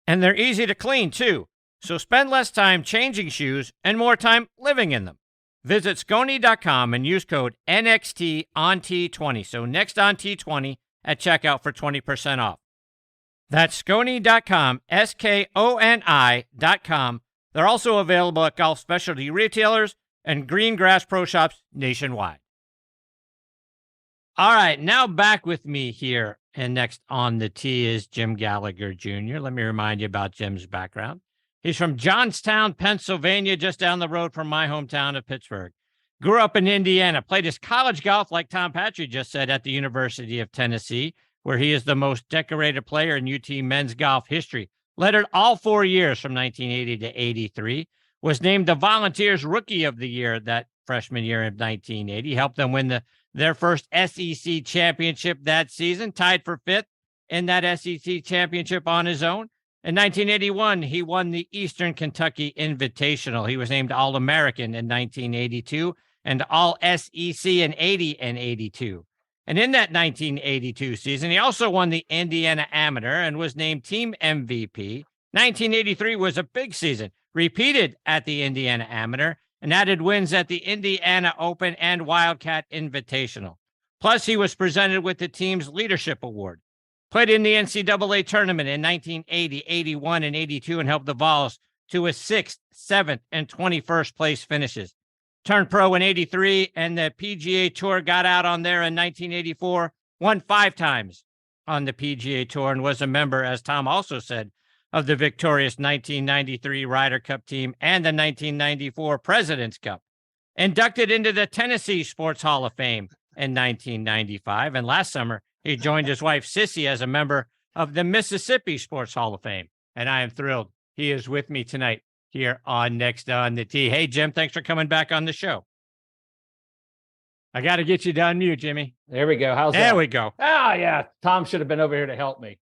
And they're easy to clean, too, so spend less time changing shoes and more time living in them. Visit Skoni.com and use code NXTONT20, so next on T20 at checkout for 20% off. That's Skoni.com, SKONI.com. They're also available at golf specialty retailers and green grass pro shops nationwide. All right, now back with me here. And next on the tee is Jim Gallagher Jr. Let me remind you about Jim's background. He's from Johnstown, Pennsylvania, just down the road from my hometown of Pittsburgh. Grew up in Indiana, played his college golf, like Tom Patri just said, at the University of Tennessee, where he is the most decorated player in UT men's golf history. Lettered all 4 years from 1980 to 83. Was named the Volunteers Rookie of the Year that freshman year in 1980. Helped them win their first SEC championship that season, tied for 5th in that SEC championship on his own. In 1981, he won the Eastern Kentucky Invitational. He was named All-American in 1982 and All-SEC in 80 and 82. And in that 1982 season, he also won the Indiana Amateur and was named Team MVP. 1983 was a big season, repeated at the Indiana Amateur, and added wins at the Indiana Open and Wildcat Invitational. Plus, he was presented with the team's Leadership Award. Played in the NCAA tournament in 1980, 81, and 82, and helped the Vols to a 6th, 7th, and 21st place finishes. Turned pro in 83, and the PGA Tour got out on there in 1984, won 5 times on the PGA Tour, and was a member, as Tom also said, of the victorious 1993 Ryder Cup team and the 1994 President's Cup. Inducted into the Tennessee Sports Hall of Fame in 1995, and last summer he joined his wife Cissye as a member of the Mississippi Sports Hall of Fame. And I am thrilled he is with me tonight here on Next on the Tee. Hey, Jim, thanks for coming back on the show. I got to get you down mute, Jimmy. There we go. How's that? There we go. Oh, yeah. Tom should have been over here to help me.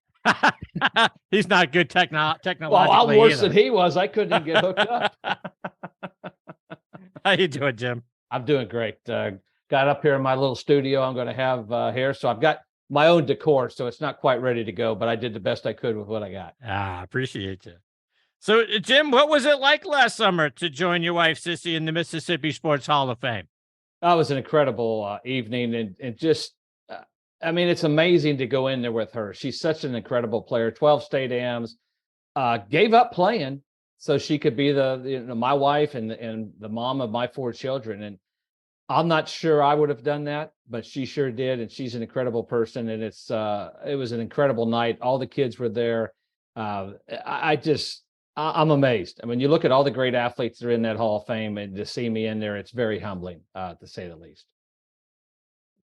He's not good technologically. Well, I'm worse either. than he was. I couldn't even get hooked up. How you doing, Jim? I'm doing great. Got up here in my little studio I'm going to have here. So I've got my own decor, so it's not quite ready to go, but I did the best I could with what I got. Appreciate you. So, Jim, what was it like last summer to join your wife, Cissye, in the Mississippi Sports Hall of Fame? That was an incredible evening, and just, I mean, it's amazing to go in there with her. She's such an incredible player. 12 state AMs, gave up playing so she could be my wife and the mom of my 4 children. And I'm not sure I would have done that, but she sure did. And she's an incredible person. And it was an incredible night. All the kids were there. I'm amazed. I mean, you look at all the great athletes that are in that Hall of Fame, and to see me in there, it's very humbling, to say the least.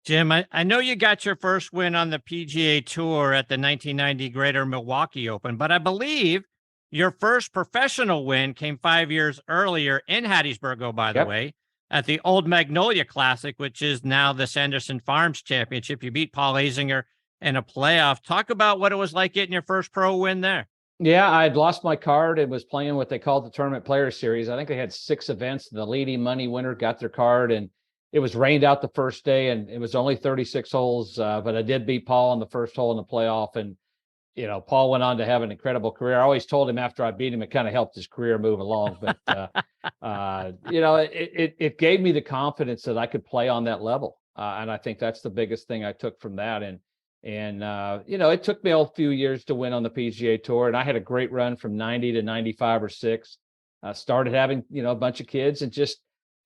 Jim, I know you got your first win on the PGA Tour at the 1990 Greater Milwaukee Open, but I believe your first professional win came 5 years earlier in Hattiesburg, by the way, at the Old Magnolia Classic, which is now the Sanderson Farms Championship. You beat Paul Azinger in a playoff. Talk about what it was like getting your first pro win there. Yeah, I had lost my card and was playing what they called the Tournament Players Series. I think they had 6 events. The leading money winner got their card, and it was rained out the first day, and it was only 36 holes. But I did beat Paul on the first hole in the playoff, and Paul went on to have an incredible career. I always told him after I beat him, it kind of helped his career move along. But it gave me the confidence that I could play on that level, and I think that's the biggest thing I took from that. And it took me a few years to win on the PGA Tour, and I had a great run from 90 to 95 or 6. Started having, a bunch of kids, and just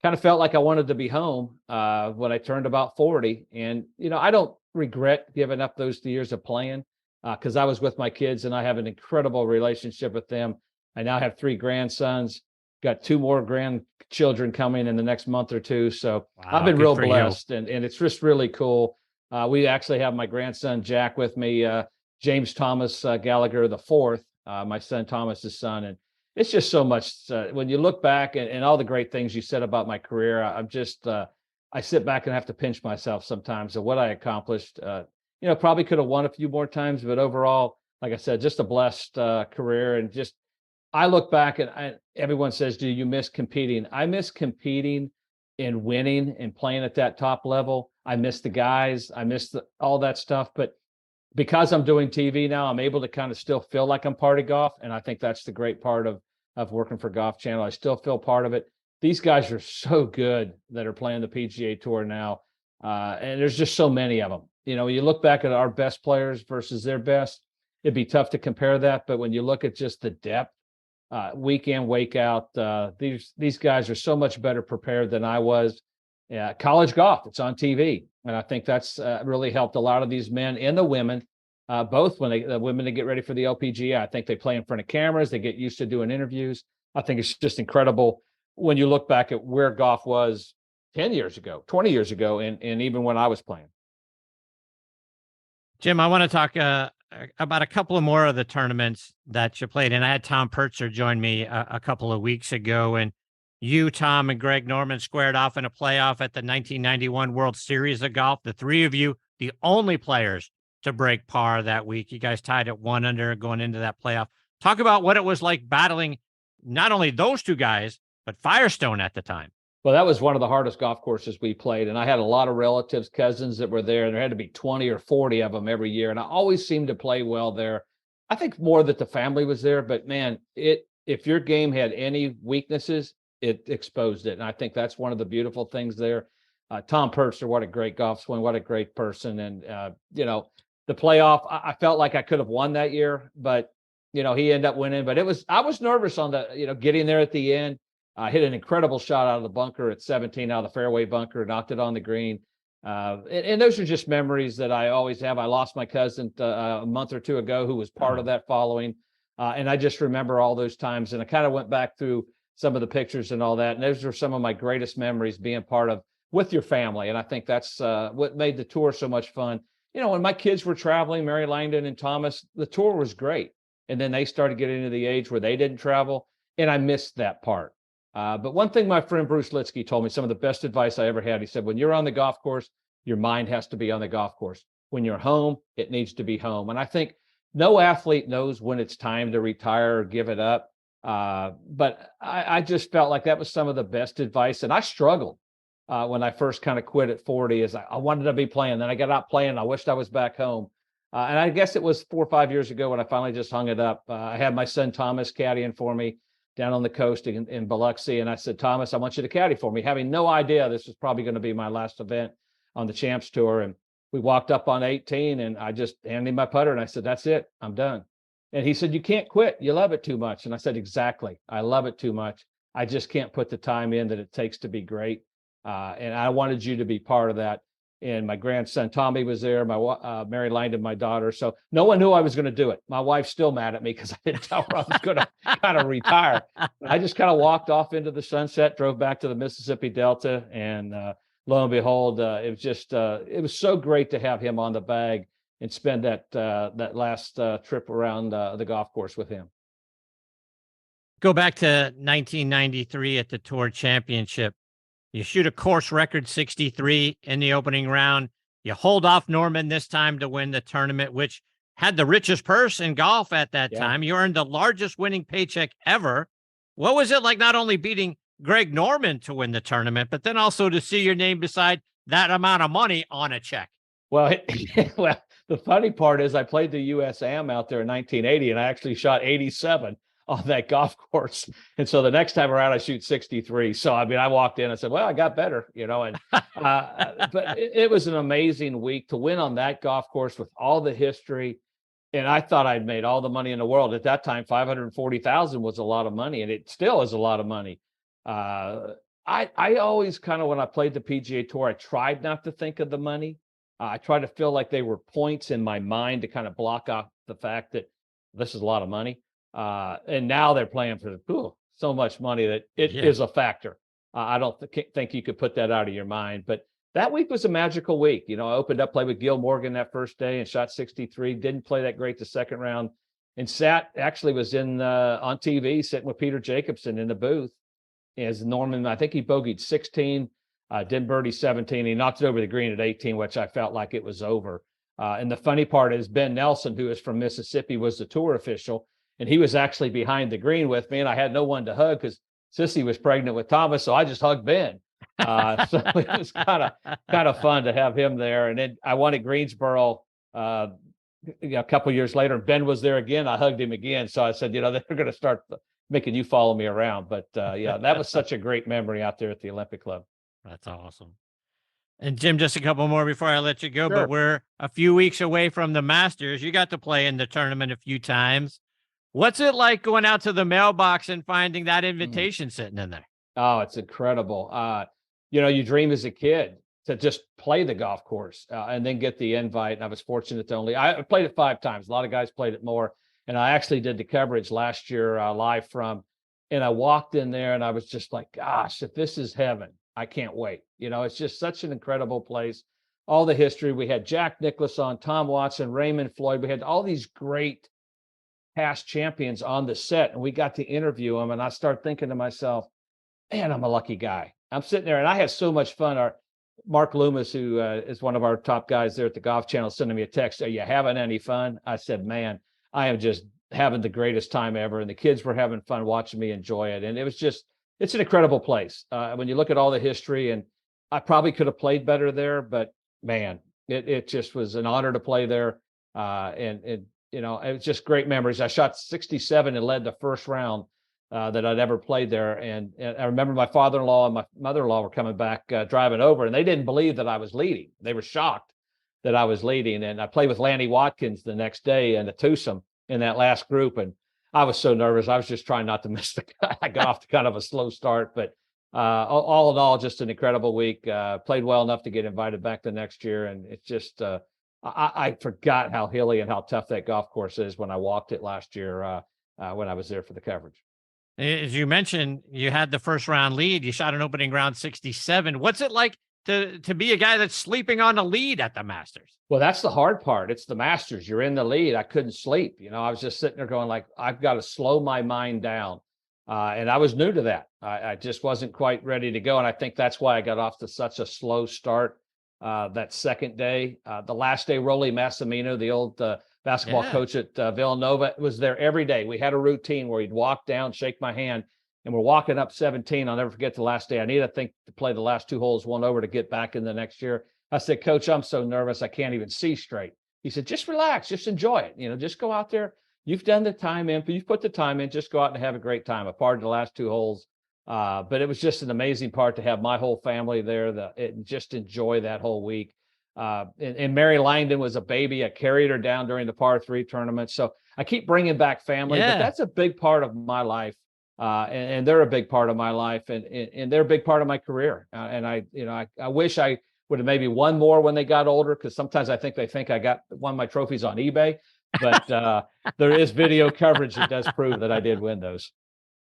kind of felt like I wanted to be home when I turned about 40. And, I don't regret giving up those years of playing because I was with my kids, and I have an incredible relationship with them. I now have 3 grandsons, got 2 more grandchildren coming in the next month or 2. So I've been real blessed, and it's just really cool. We actually have my grandson, Jack, with me, James Thomas Gallagher IV, my son Thomas's son. And it's just so much. When you look back and all the great things you said about my career, I sit back and have to pinch myself sometimes of what I accomplished. Probably could have won a few more times, but overall, like I said, just a blessed career. And just, I look back and everyone says, do you miss competing? I miss competing and winning and playing at that top level. I miss the guys. I miss all that stuff. But because I'm doing TV now, I'm able to kind of still feel like I'm part of golf. And I think that's the great part of working for Golf Channel. I still feel part of it. These guys are so good that are playing the PGA Tour now. And there's just so many of them. When you look back at our best players versus their best, it'd be tough to compare that. But when you look at just the depth, week in, week out, these guys are so much better prepared than I was. College golf, it's on TV. And I think that's really helped a lot of these men and the women, both when the women to get ready for the LPGA. I think they play in front of cameras. They get used to doing interviews. I think it's just incredible when you look back at where golf was 10 years ago, 20 years ago, and even when I was playing. Jim, I want to talk about a couple of more of the tournaments that you played. And I had Tom Purtzer join me a couple of weeks ago, and you, Tom, and Greg Norman squared off in a playoff at the 1991 World Series of Golf. The 3 of you, the only players to break par that week. You guys tied at 1 under going into that playoff. Talk about what it was like battling not only those 2 guys, but Firestone at the time. Well, that was one of the hardest golf courses we played. And I had a lot of relatives, cousins that were there, and there had to be 20 or 40 of them every year. And I always seemed to play well there. I think more that the family was there, but man, if your game had any weaknesses, it exposed it. And I think that's one of the beautiful things there. Tom Purtzer, what a great golf swing, what a great person. And, the playoff, I felt like I could have won that year, but, he ended up winning. But I was nervous on the, getting there at the end. I hit an incredible shot out of the bunker at 17 out of the fairway bunker, knocked it on the green. And those are just memories that I always have. I lost my cousin a month or 2 ago who was part of that following. And I just remember all those times. And I kind of went back through some of the pictures and all that. And those are some of my greatest memories being part of with your family. And I think that's what made the tour so much fun. When my kids were traveling, Mary Langdon and Thomas, the tour was great. And then they started getting to the age where they didn't travel. And I missed that part. But one thing my friend Bruce Litsky told me, some of the best advice I ever had, he said, when you're on the golf course, your mind has to be on the golf course. When you're home, it needs to be home. And I think no athlete knows when it's time to retire or give it up. But I just felt like that was some of the best advice. And I struggled when I first kind of quit at 40, is I wanted to be playing. Then I got out playing. I wished I was back home. And I guess it was 4 or 5 years ago when I finally just hung it up. I had my son Thomas caddying for me down on the coast in Biloxi. And I said, Thomas, I want you to caddy for me, having no idea this was probably going to be my last event on the Champs Tour. And we walked up on 18 and I just handed him my putter and I said, that's it, I'm done. And he said, you can't quit. You love it too much. And I said, exactly. I love it too much. I just can't put the time in that it takes to be great. And I wanted you to be part of that. And my grandson, Tommy, was there, my Mary Langdon, my daughter. So no one knew I was going to do it. My wife's still mad at me because I didn't tell her I was going to kind of retire. I just kind of walked off into the sunset, drove back to the Mississippi Delta. And lo and behold, it was just, it was so great to have him on the bag and spend that last trip around the golf course with him. Go back to 1993 at the Tour Championship. You shoot a course record 63 in the opening round. You hold off Norman this time to win the tournament, which had the richest purse in golf at that time. You earned the largest winning paycheck ever. What was it like not only beating Greg Norman to win the tournament, but then also to see your name beside that amount of money on a check? Well, well, the funny part is I played the US Am out there in 1980, and I actually shot 87 on that golf course. And so the next time around, I shoot 63. So, I mean, I walked in, I said, well, I got better, you know, and, but it was an amazing week to win on that golf course with all the history. And I thought I'd made all the money in the world. At that time, 540,000 was a lot of money, and it still is a lot of money. I always kind of, when I played the PGA Tour, I tried not to think of the money. I tried to feel like they were points in my mind to kind of block out the fact that this is a lot of money. And now they're playing for so much money that it is a factor. I don't think you could put that out of your mind. But that week was a magical week. You know, I opened up, played with Gil Morgan that first day and shot 63. Didn't play that great the second round, and was in on TV sitting with Peter Jacobsen in the booth as Norman. I think he bogeyed 16, didn't birdie 17. He knocked it over the green at 18, which I felt like it was over. And the funny part is Ben Nelson, who is from Mississippi, was the tour official. And he was actually behind the green with me, and I had no one to hug because Cissye was pregnant with Thomas, so I just hugged Ben. So it was kind of fun to have him there. And then I won at Greensboro a couple of years later, and Ben was there again. I hugged him again. So I said, you know, they're going to start making you follow me around. But yeah, that was such a great memory out there at the Olympic Club. That's awesome. And Jim, just a couple more before I let you go, Sure. But we're a few weeks away from the Masters. You got to play in the tournament a few times. What's it like going out to the mailbox and finding that invitation sitting in there? Oh, it's incredible. You know, you dream as a kid to just play the golf course and then get the invite. And I was fortunate to I played it 5 times. A lot of guys played it more. And I actually did the coverage last year live from, and I walked in there and I was just like, gosh, if this is heaven, I can't wait. You know, it's just such an incredible place. All the history. We had Jack Nicklaus on, Tom Watson, Raymond Floyd. We had all these great past champions on the set, and we got to interview them. And I start thinking to myself, man, I'm a lucky guy. I'm sitting there and I had so much fun. Our Mark Loomis, who is one of our top guys there at the Golf Channel, sending me a text, are you having any fun? I said, man, I am just having the greatest time ever. And the kids were having fun watching me enjoy it. And it was just, it's an incredible place. When you look at all the history, and I probably could have played better there, but man, it just was an honor to play there. And you know, it was just great memories. I shot 67 and led the first round that I'd ever played there. And I remember my father-in-law and my mother-in-law were coming back driving over, and they didn't believe that I was leading. They were shocked that I was leading. And I played with Lanny Watkins the next day in a twosome in that last group. And I was so nervous. I was just trying not to miss I got off to kind of a slow start, but all in all, just an incredible week. Played well enough to get invited back the next year. And it's just, I forgot how hilly and how tough that golf course is when I walked it last year when I was there for the coverage. As you mentioned, you had the first round lead. You shot an opening round 67. What's it like to be a guy that's sleeping on a lead at the Masters? Well, that's the hard part. It's the Masters. You're in the lead. I couldn't sleep. You know, I was just sitting there going like, I've got to slow my mind down. And I was new to that. I just wasn't quite ready to go. And I think that's why I got off to such a slow start that second day. The last day, Rolly Massimino, the old basketball coach at Villanova, was there every day. We had a routine where he'd walk down, shake my hand, and we're walking up 17. I'll never forget the last day. I need, I think, to play the last 2 holes, 1 over to get back in the next year. I said, Coach, I'm so nervous. I can't even see straight. He said, just relax, just enjoy it. Just go out there. You've done the time in, you've put the time in, just go out and have a great time. I parred the last 2 holes. But it was just an amazing part to have my whole family there, just enjoy that whole week. And Mary Langdon was a baby. I carried her down during the par 3 tournament. So I keep bringing back family, but that's a big part of my life. And they're a big part of my life, and they're a big part of my career. And I wish I would have maybe won more when they got older, because sometimes I think they think I won my trophies on eBay, but there is video coverage that does prove that I did win those.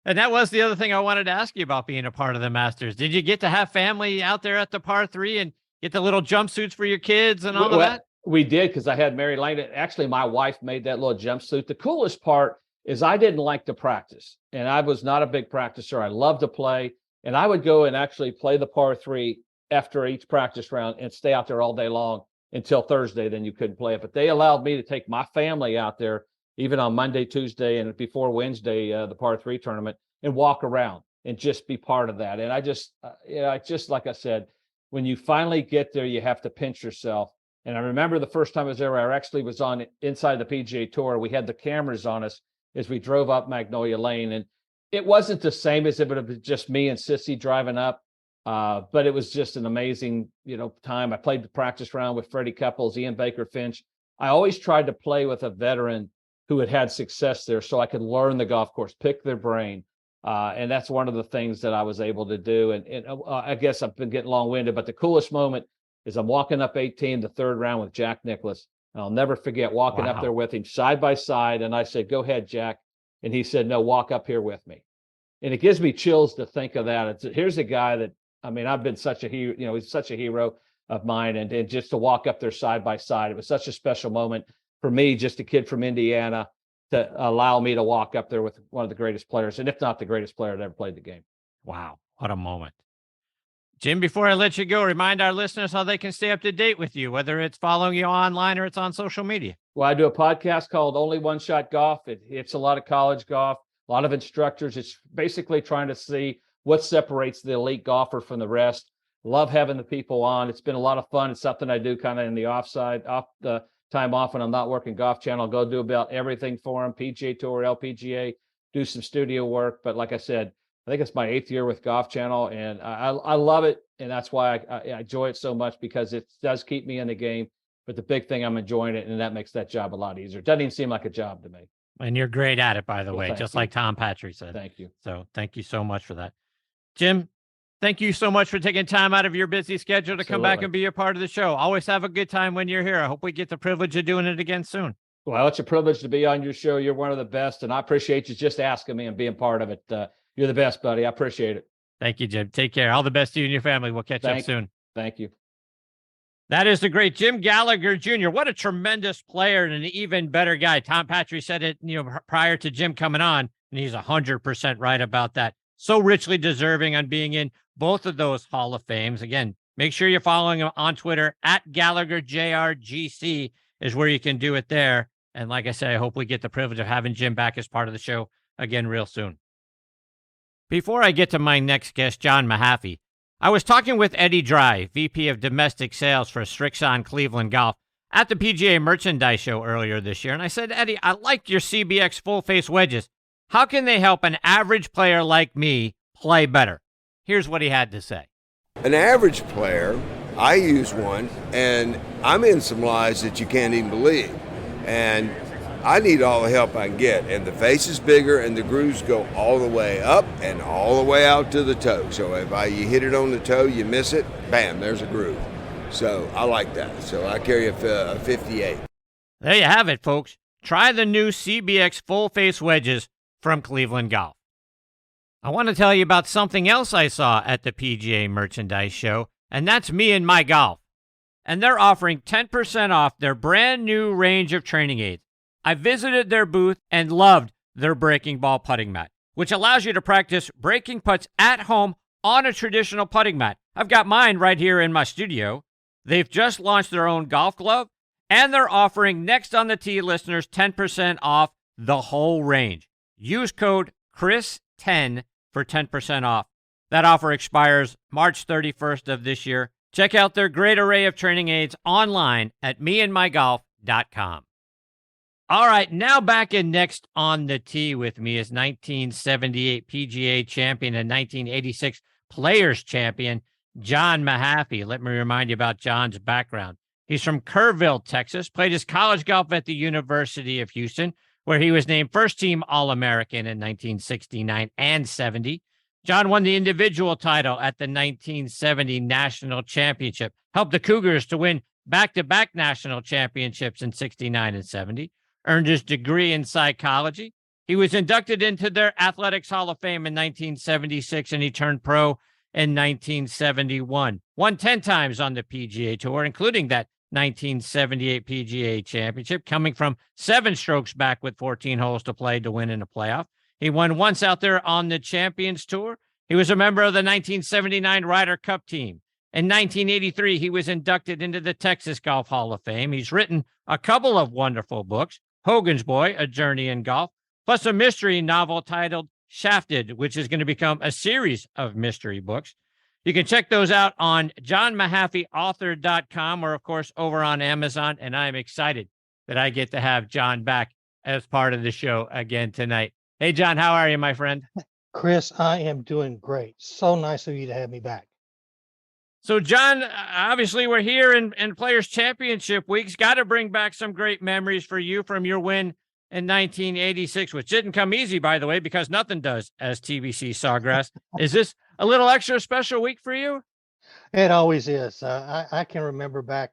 And that was the other thing I wanted to ask you about being a part of the Masters. Did you get to have family out there at the par 3 and get the little jumpsuits for your kids and all of that? We did, because I had Mary Langdon. Actually, my wife made that little jumpsuit. The coolest part is I didn't like to practice, and I was not a big practicer. I loved to play, and I would go and actually play the par 3 after each practice round and stay out there all day long until Thursday. Then you couldn't play it. But they allowed me to take my family out there, even on Monday, Tuesday, and before Wednesday, the par 3 tournament, and walk around and just be part of that. And I just like I said, when you finally get there, you have to pinch yourself. And I remember the first time I was there, I actually was on inside the PGA Tour. We had the cameras on us as we drove up Magnolia Lane, and it wasn't the same as if it was just me and Cissye driving up. But it was just an amazing, time. I played the practice round with Freddie Couples, Ian Baker Finch. I always tried to play with a veteran who had success there, so I could learn the golf course, pick their brain. And that's one of the things that I was able to do. And I guess I've been getting long-winded, but the coolest moment is I'm walking up 18, the 3rd round with Jack Nicklaus. And I'll never forget walking up there with him side by side. And I said, go ahead, Jack. And he said, no, walk up here with me. And it gives me chills to think of that. Here's a guy that, I've been such a hero, he's such a hero of mine. And just to walk up there side by side, it was such a special moment for me, just a kid from Indiana, to allow me to walk up there with one of the greatest players, and if not the greatest player that ever played the game. Wow, what a moment. Jim, before I let you go, remind our listeners how they can stay up to date with you, whether it's following you online or it's on social media. Well, I do a podcast called Only One Shot Golf. It's a lot of college golf, a lot of instructors. It's basically trying to see what separates the elite golfer from the rest. Love having the people on. It's been a lot of fun. It's something I do kind of in the off the time off when I'm not working Golf Channel. I'll go do about everything for them, PGA Tour, LPGA, do some studio work. But like I said, I think it's my 8th year with Golf Channel, and I love it. And that's why I enjoy it so much, because it does keep me in the game. But the big thing, I'm enjoying it, and that makes that job a lot easier. It doesn't even seem like a job to me. And you're great at it, by the way, just like Tom Patri said. Thank you. So thank you so much for that. Jim, thank you so much for taking time out of your busy schedule to come back and be a part of the show. Always have a good time when you're here. I hope we get the privilege of doing it again soon. Well, it's a privilege to be on your show. You're one of the best, and I appreciate you just asking me and being part of it. You're the best, buddy. I appreciate it. Thank you, Jim. Take care. All the best to you and your family. We'll catch up soon. Thank you. That is the great Jim Gallagher Jr. What a tremendous player and an even better guy. Tom Patri said it, prior to Jim coming on, and he's 100% right about that. So richly deserving on being in both of those Hall of Fames. Again, make sure you're following him on Twitter at Gallagher JRGC is where you can do it there. And like I said, I hope we get the privilege of having Jim back as part of the show again real soon. Before I get to my next guest, John Mahaffey, I was talking with Eddie Dry, VP of Domestic Sales for Srixon Cleveland Golf, at the PGA Merchandise Show earlier this year. And I said, Eddie, I like your CBX full-face wedges. How can they help an average player like me play better? Here's what he had to say. An average player, I use one, and I'm in some lies that you can't even believe. And I need all the help I can get. And the face is bigger, and the grooves go all the way up and all the way out to the toe. So if you hit it on the toe, you miss it, bam, there's a groove. So I like that. So I carry a 58. There you have it, folks. Try the new CBX full-face wedges from Cleveland Golf. I want to tell you about something else I saw at the PGA Merchandise Show, and that's Me and My Golf. And they're offering 10% off their brand new range of training aids. I visited their booth and loved their breaking ball putting mat, which allows you to practice breaking putts at home on a traditional putting mat. I've got mine right here in my studio. They've just launched their own golf glove, and they're offering Next on the Tee listeners 10% off the whole range. Use code CHRIS10 for 10% off. That offer expires March 31st of this year. Check out their great array of training aids online at meandmygolf.com. All right, now back in next on the tee with me is 1978 PGA champion and 1986 Players Champion John Mahaffey. Let me remind you about John's background. He's from Kerrville, Texas, played his college golf at the University of Houston, where he was named first-team All-American in 1969 and 70. John won the individual title at the 1970 National Championship, helped the Cougars to win back-to-back national championships in 69 and 70, earned his degree in psychology. He was inducted into their Athletics Hall of Fame in 1976, and he turned pro in 1971. Won 10 times on the PGA Tour, including that 1978 PGA Championship, coming from 7 strokes back with 14 holes to play to win in a playoff. He won once out there on the Champions Tour. He was a member of the 1979 Ryder Cup team. In 1983, he was inducted into the Texas Golf Hall of Fame. He's written a couple of wonderful books, Hogan's Boy, A Journey in Golf, plus a mystery novel titled Shafted, which is going to become a series of mystery books. You can check those out on johnmahaffeyauthor.com or, of course, over on Amazon. And I'm excited that I get to have John back as part of the show again tonight. Hey, John, how are you, my friend? Chris, I am doing great. So nice of you to have me back. So, John, obviously we're here in Players Championship weeks. Got to bring back some great memories for you from your win in 1986, which didn't come easy, by the way, because nothing does, as TBC Sawgrass. Is this a little extra special week for you? It always is. I can remember back.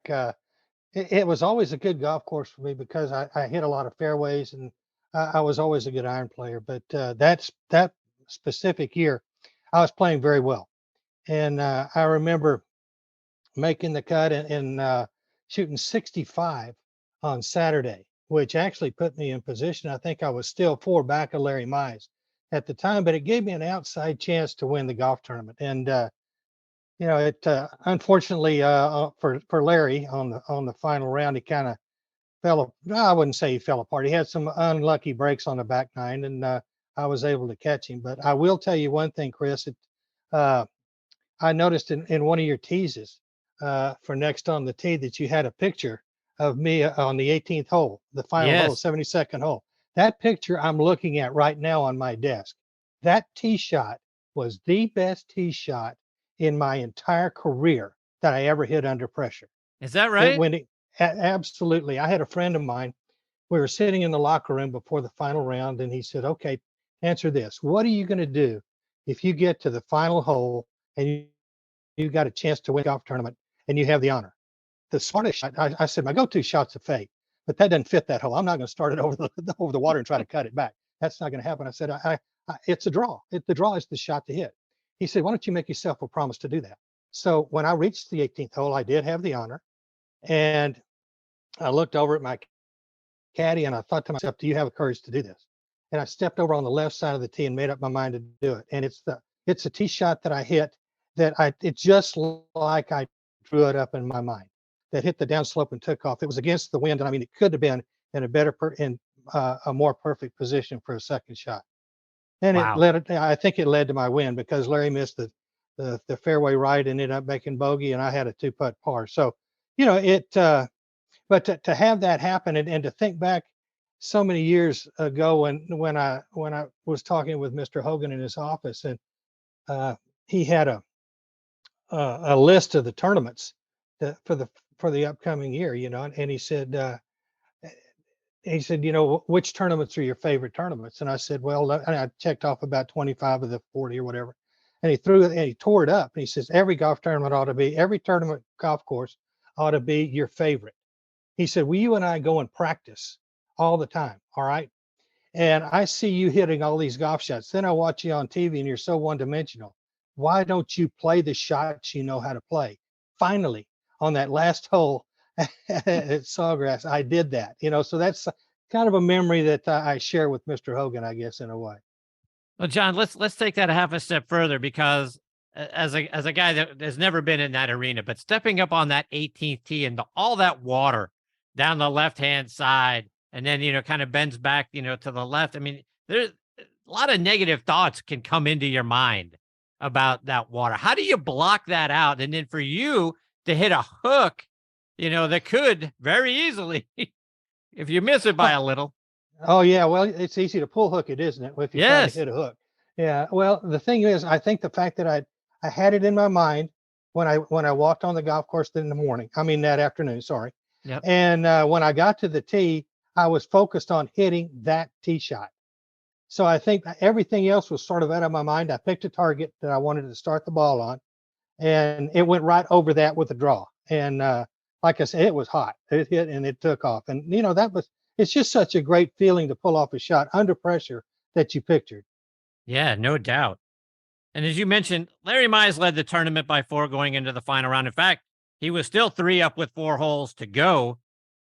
It was always a good golf course for me because I hit a lot of fairways and I was always a good iron player. But that specific year, I was playing very well. And I remember making the cut and shooting 65 on Saturday, which actually put me in position. I think I was still 4 back of Larry Mize at the time, but it gave me an outside chance to win the golf tournament. And it unfortunately for Larry on the final round, he kind of I wouldn't say he fell apart. He had some unlucky breaks on the back 9, and I was able to catch him. But I will tell you one thing, Chris. I noticed in one of your teases for next on the tee that you had a picture of me on the 18th hole, the final hole, 72nd hole. That picture I'm looking at right now on my desk. That tee shot was the best tee shot in my entire career that I ever hit under pressure. Is that right? Absolutely. I had a friend of mine. We were sitting in the locker room before the final round, and he said, "Okay, answer this. What are you going to do if you get to the final hole and you got a chance to win the golf tournament and you have the honor?" The smartest shot, I said, my go-to shot's a fade, but that doesn't fit that hole. I'm not going to start it over the water and try to cut it back. That's not going to happen. I said, it's a draw. The draw is the shot to hit. He said, "Why don't you make yourself a promise to do that?" So when I reached the 18th hole, I did have the honor, and I looked over at my caddy and I thought to myself, "Do you have the courage to do this?" And I stepped over on the left side of the tee and made up my mind to do it. And it's a tee shot that I hit it's just like I drew it up in my mind, that hit the downslope and took off. It was against the wind, and I mean, it could have been in a more perfect position for a second shot. And wow. I think it led to my win because Larry missed the fairway right and ended up making bogey, and I had a 2-putt par. So, but to have that happen and to think back so many years ago when I was talking with Mr. Hogan in his office, and he had a list of the tournaments for the upcoming year, and he said, "Which tournaments are your favorite tournaments?" And I said, "Well," and I checked off about 25 of the 40 or whatever. And he threw it and he tore it up. And he says, every tournament golf course ought to be your favorite. He said, "Well, you and I go and practice all the time. All right. And I see you hitting all these golf shots. Then I watch you on TV and you're so one-dimensional. Why don't you play the shots you know how to play?" Finally, on that last hole at Sawgrass, I did that, so that's kind of a memory that I share with Mr. Hogan, I guess, in a way. Well, John, let's take that a half a step further, because as a guy that has never been in that arena, but stepping up on that 18th tee and all that water down the left-hand side, and then, kind of bends back, to the left. I mean, there's a lot of negative thoughts can come into your mind about that water. How do you block that out? And then for you to hit a hook, that could very easily if you miss it by a little. Oh yeah, well, it's easy to pull hook it, isn't it? If you try Yes. to hit a hook. Yeah. Well, the thing is, I think the fact that I had it in my mind when I walked on the golf course in the morning. I mean that afternoon. Sorry. Yep. And when I got to the tee, I was focused on hitting that tee shot. So I think everything else was sort of out of my mind. I picked a target that I wanted to start the ball on, and it went right over that with a draw. And like I said, it was hot. It hit and it took off. And it's just such a great feeling to pull off a shot under pressure that you pictured. Yeah, no doubt. And as you mentioned, Larry Mize led the tournament by 4 going into the final round. In fact, he was still 3 up with 4 holes to go.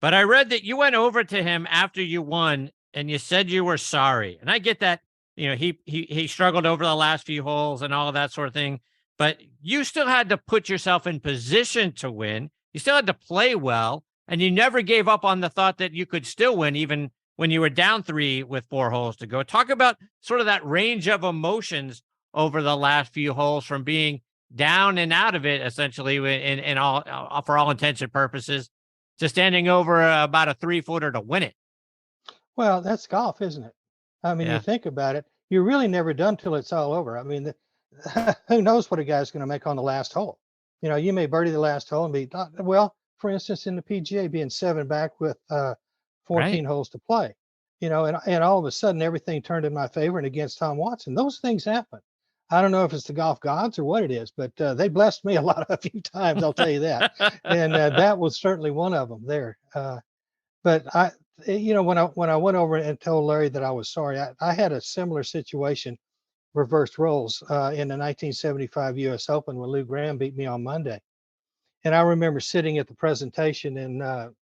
But I read that you went over to him after you won and you said you were sorry. And I get that, he struggled over the last few holes and all of that sort of thing. But you still had to put yourself in position to win. You still had to play well. And you never gave up on the thought that you could still win, even when you were down 3 with 4 holes to go. Talk about sort of that range of emotions over the last few holes, from being down and out of it, essentially, in all, for all intents and purposes, to standing over about a 3-footer to win it. Well, that's golf, isn't it? I mean, Yeah. You think about it, you're really never done till it's all over. I mean, who knows what a guy's going to make on the last hole? You may birdie the last hole and be, well, for instance, in the PGA, being 7 back with 14 holes to play, and all of a sudden everything turned in my favor and against Tom Watson. Those things happen. I don't know if it's the golf gods or what it is, but they blessed me a few times, I'll tell you that. And that was certainly one of them there. But when I went over and told Larry that I was sorry, I had a similar situation, reversed roles, in the 1975 U.S. Open when Lou Graham beat me on Monday. And I remember sitting at the presentation, and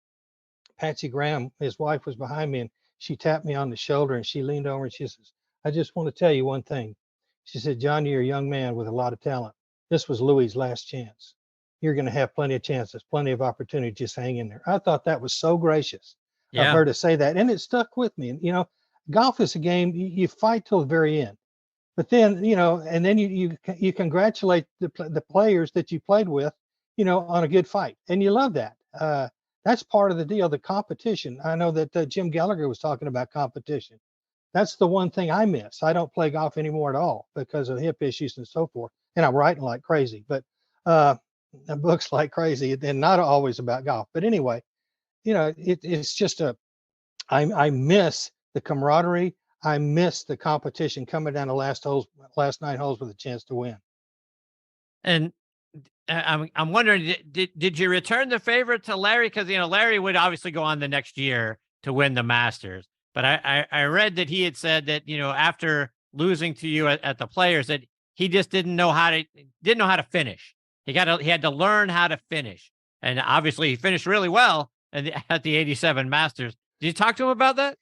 Patsy Graham, his wife, was behind me, and she tapped me on the shoulder and she leaned over and she says, "I just want to tell you one thing." She said, "John, you're a young man with a lot of talent. This was Louis's last chance. You're going to have plenty of chances, plenty of opportunity. Just hang in there." I thought that was so gracious of her to say that. And it stuck with me. And, golf is a game, you fight till the very end. But then, and then you congratulate the players that you played with, on a good fight. And you love that. That's part of the deal, the competition. I know that Jim Gallagher was talking about competition. That's the one thing I miss. I don't play golf anymore at all because of hip issues and so forth. And I'm writing like crazy, but books like crazy, and not always about golf. But anyway, it's just I miss the camaraderie. I miss the competition coming down the last 9 holes with a chance to win. And I'm wondering, did you return the favor to Larry? Because, Larry would obviously go on the next year to win the Masters. But I read that he had said that, after losing to you at the Players, that he just didn't know how to finish. He had to learn how to finish. And obviously he finished really well at the 87 Masters. Did you talk to him about that?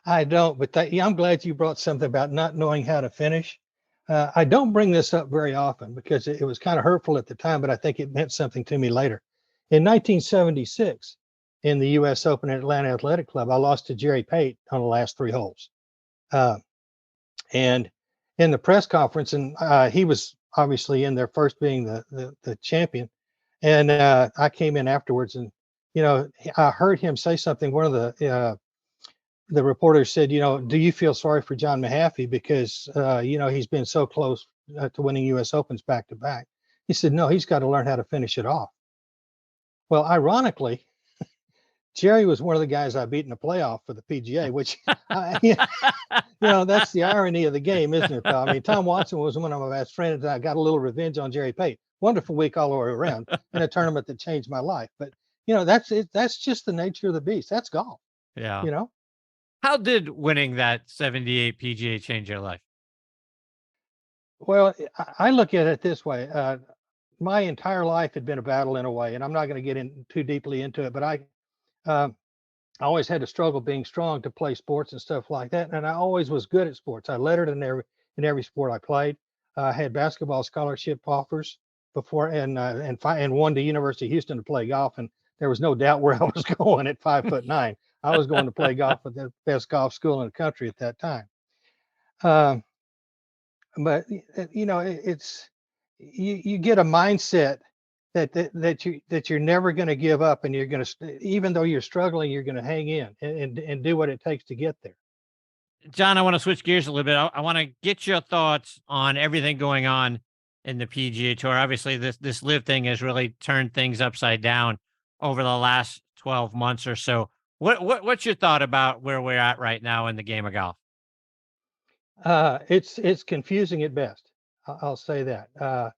I don't, but I'm glad you brought something about not knowing how to finish. I don't bring this up very often because it was kind of hurtful at the time, but I think it meant something to me later. In 1976, in the U.S. Open at Atlanta Athletic Club, I lost to Jerry Pate on the last 3 holes. And in the press conference, and he was obviously in there first, being the champion. And I came in afterwards, and I heard him say something. One of the reporters said, "Do you feel sorry for John Mahaffey because he's been so close to winning U.S. Opens back to back?" He said, "No, he's got to learn how to finish it off." Well, ironically, Jerry was one of the guys I beat in the playoff for the PGA, which, that's the irony of the game, isn't it, pal? I mean, Tom Watson was one of my best friends, and I got a little revenge on Jerry Pate. Wonderful week all the way around in a tournament that changed my life. But, that's it. That's just the nature of the beast. That's golf. Yeah. How did winning that 78 PGA change your life? Well, I look at it this way. My entire life had been a battle in a way, and I'm not going to get in too deeply into it, but I always had to struggle being strong to play sports and stuff like that. And I always was good at sports. I lettered in every sport I played. I had basketball scholarship offers before, and won to University of Houston to play golf. And there was no doubt where I was going at 5'9". I was going to play golf at the best golf school in the country at that time. But it's you get a mindset that you're never going to give up, and you're going to, even though you're struggling, you're going to hang in and do what it takes to get there. John, I want to switch gears a little bit. I want to get your thoughts on everything going on in the PGA Tour. Obviously, this LIV thing has really turned things upside down over the last 12 months or so. What's your thought about where we're at right now in the game of golf? It's confusing at best. I'll say that.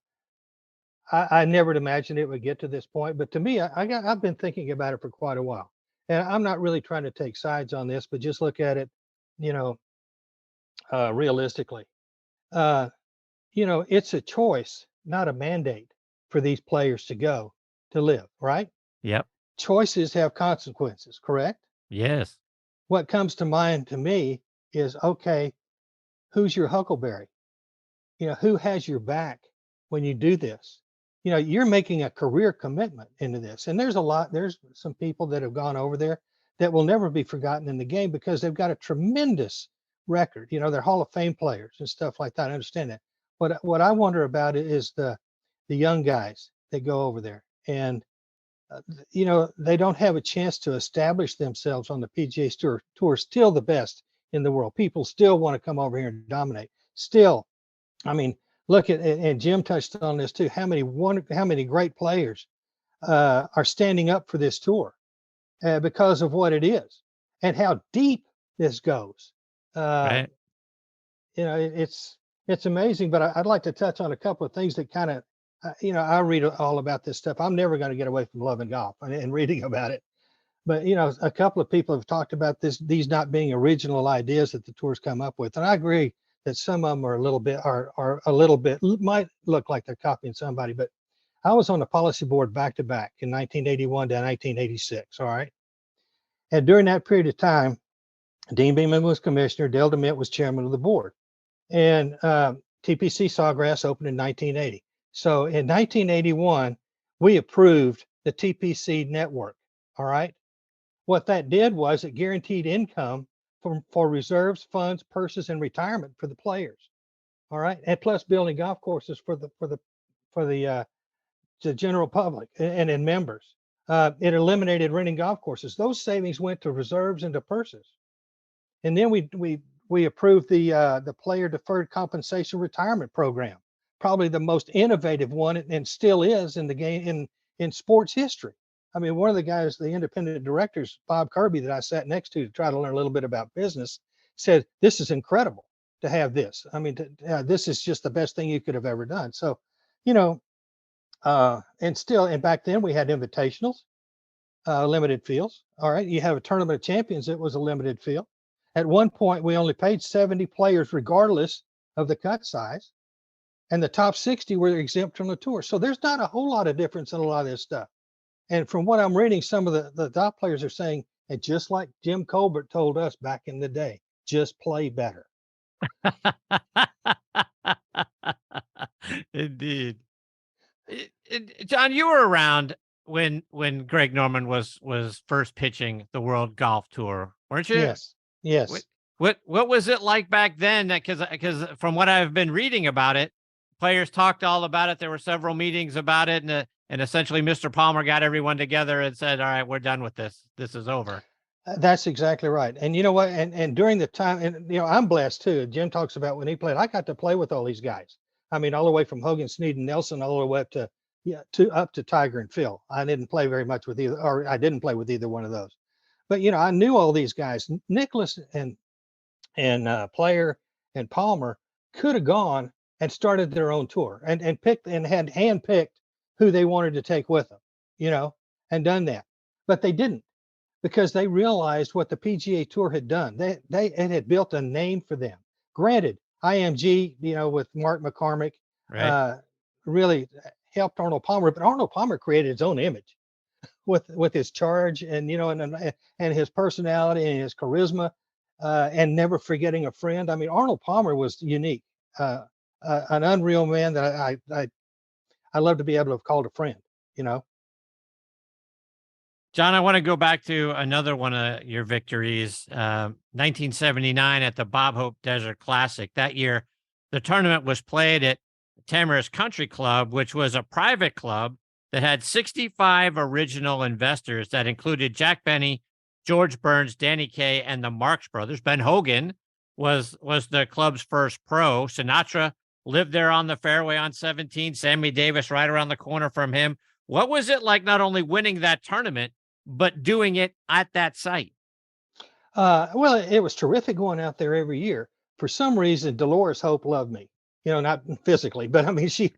I never imagined it would get to this point, but to me, I've been thinking about it for quite a while, and I'm not really trying to take sides on this, but just look at it, realistically. It's a choice, not a mandate for these players to go to LIV, right? Yep. Choices have consequences, correct? Yes. What comes to mind to me is, okay, who's your huckleberry? Who has your back when you do this? You're making a career commitment into this. And there's some people that have gone over there that will never be forgotten in the game because they've got a tremendous record. They're Hall of Fame players and stuff like that. I understand that. What I wonder about it is the young guys that go over there, and they don't have a chance to establish themselves on the PGA Tour, still the best in the world. People still want to come over here and dominate. Still, I mean, look at, and Jim touched on this too, how many great players are standing up for this tour because of what it is and how deep this goes. Right. It's amazing, but I'd like to touch on a couple of things that kind of, I read all about this stuff. I'm never going to get away from loving golf and reading about it. But, a couple of people have talked about these not being original ideas that the tour's come up with. And I agree that some of them are a little bit, might look like they're copying somebody. But I was on the policy board back to back in 1981 to 1986. All right. And during that period of time, Dean Beeman was commissioner. Dale DeMint was chairman of the board. And TPC Sawgrass opened in 1980. So in 1981, we approved the TPC network. All right. What that did was it guaranteed income for reserves, funds, purses, and retirement for the players. All right. And plus building golf courses for the general public and members. It eliminated renting golf courses. Those savings went to reserves and to purses. And then we approved the player deferred compensation retirement program, probably the most innovative one, and still is in the game in sports history. I mean, one of the guys, the independent directors, Bob Kirby, that I sat next to try to learn a little bit about business, said, this is incredible to have this. I mean, this is just the best thing you could have ever done. So, and back then we had invitationals, limited fields. All right. You have a tournament of champions. It was a limited field. At one point, we only paid 70 players, regardless of the cut size. And the top 60 were exempt from the tour. So there's not a whole lot of difference in a lot of this stuff. And from what I'm reading, some of the top players are saying, and just like Jim Colbert told us back in the day, just play better. Indeed. John, you were around when Greg Norman was first pitching the World Golf Tour, weren't you? Yes. What was it like back then? Because from what I've been reading about it, players talked all about it. There were several meetings about it, and essentially Mr. Palmer got everyone together and said, all right, we're done with this. This is over. That's exactly right. And you know what? And during the time, and I'm blessed too. Jim talks about when he played, I got to play with all these guys. I mean, all the way from Hogan, Snead, and Nelson, all the way up to Tiger and Phil. I didn't play very much with either, or I didn't play with either one of those. But I knew all these guys. Nicklaus and Player and Palmer could have gone and started their own tour and picked and had handpicked who they wanted to take with them, and done that. But they didn't, because they realized what the PGA Tour had done. It had built a name for them. Granted, IMG, with Mark McCormick, right, really helped Arnold Palmer, but Arnold Palmer created his own image with his charge and his personality and his charisma, and never forgetting a friend. I mean, Arnold Palmer was unique, an unreal man that I love to be able to have called a friend. John, I want to go back to another one of your victories, 1979 at the Bob Hope Desert Classic. That year, the tournament was played at Tamara's Country Club, which was a private club that had 65 original investors that included Jack Benny, George Burns, Danny Kaye, and the Marx brothers. Ben Hogan was the club's first pro. Sinatra lived there on the fairway on 17. Sammy Davis right around the corner from him. What was it like not only winning that tournament, but doing it at that site? Well, it was terrific going out there every year. For some reason, Dolores Hope loved me. Not physically, but I mean, she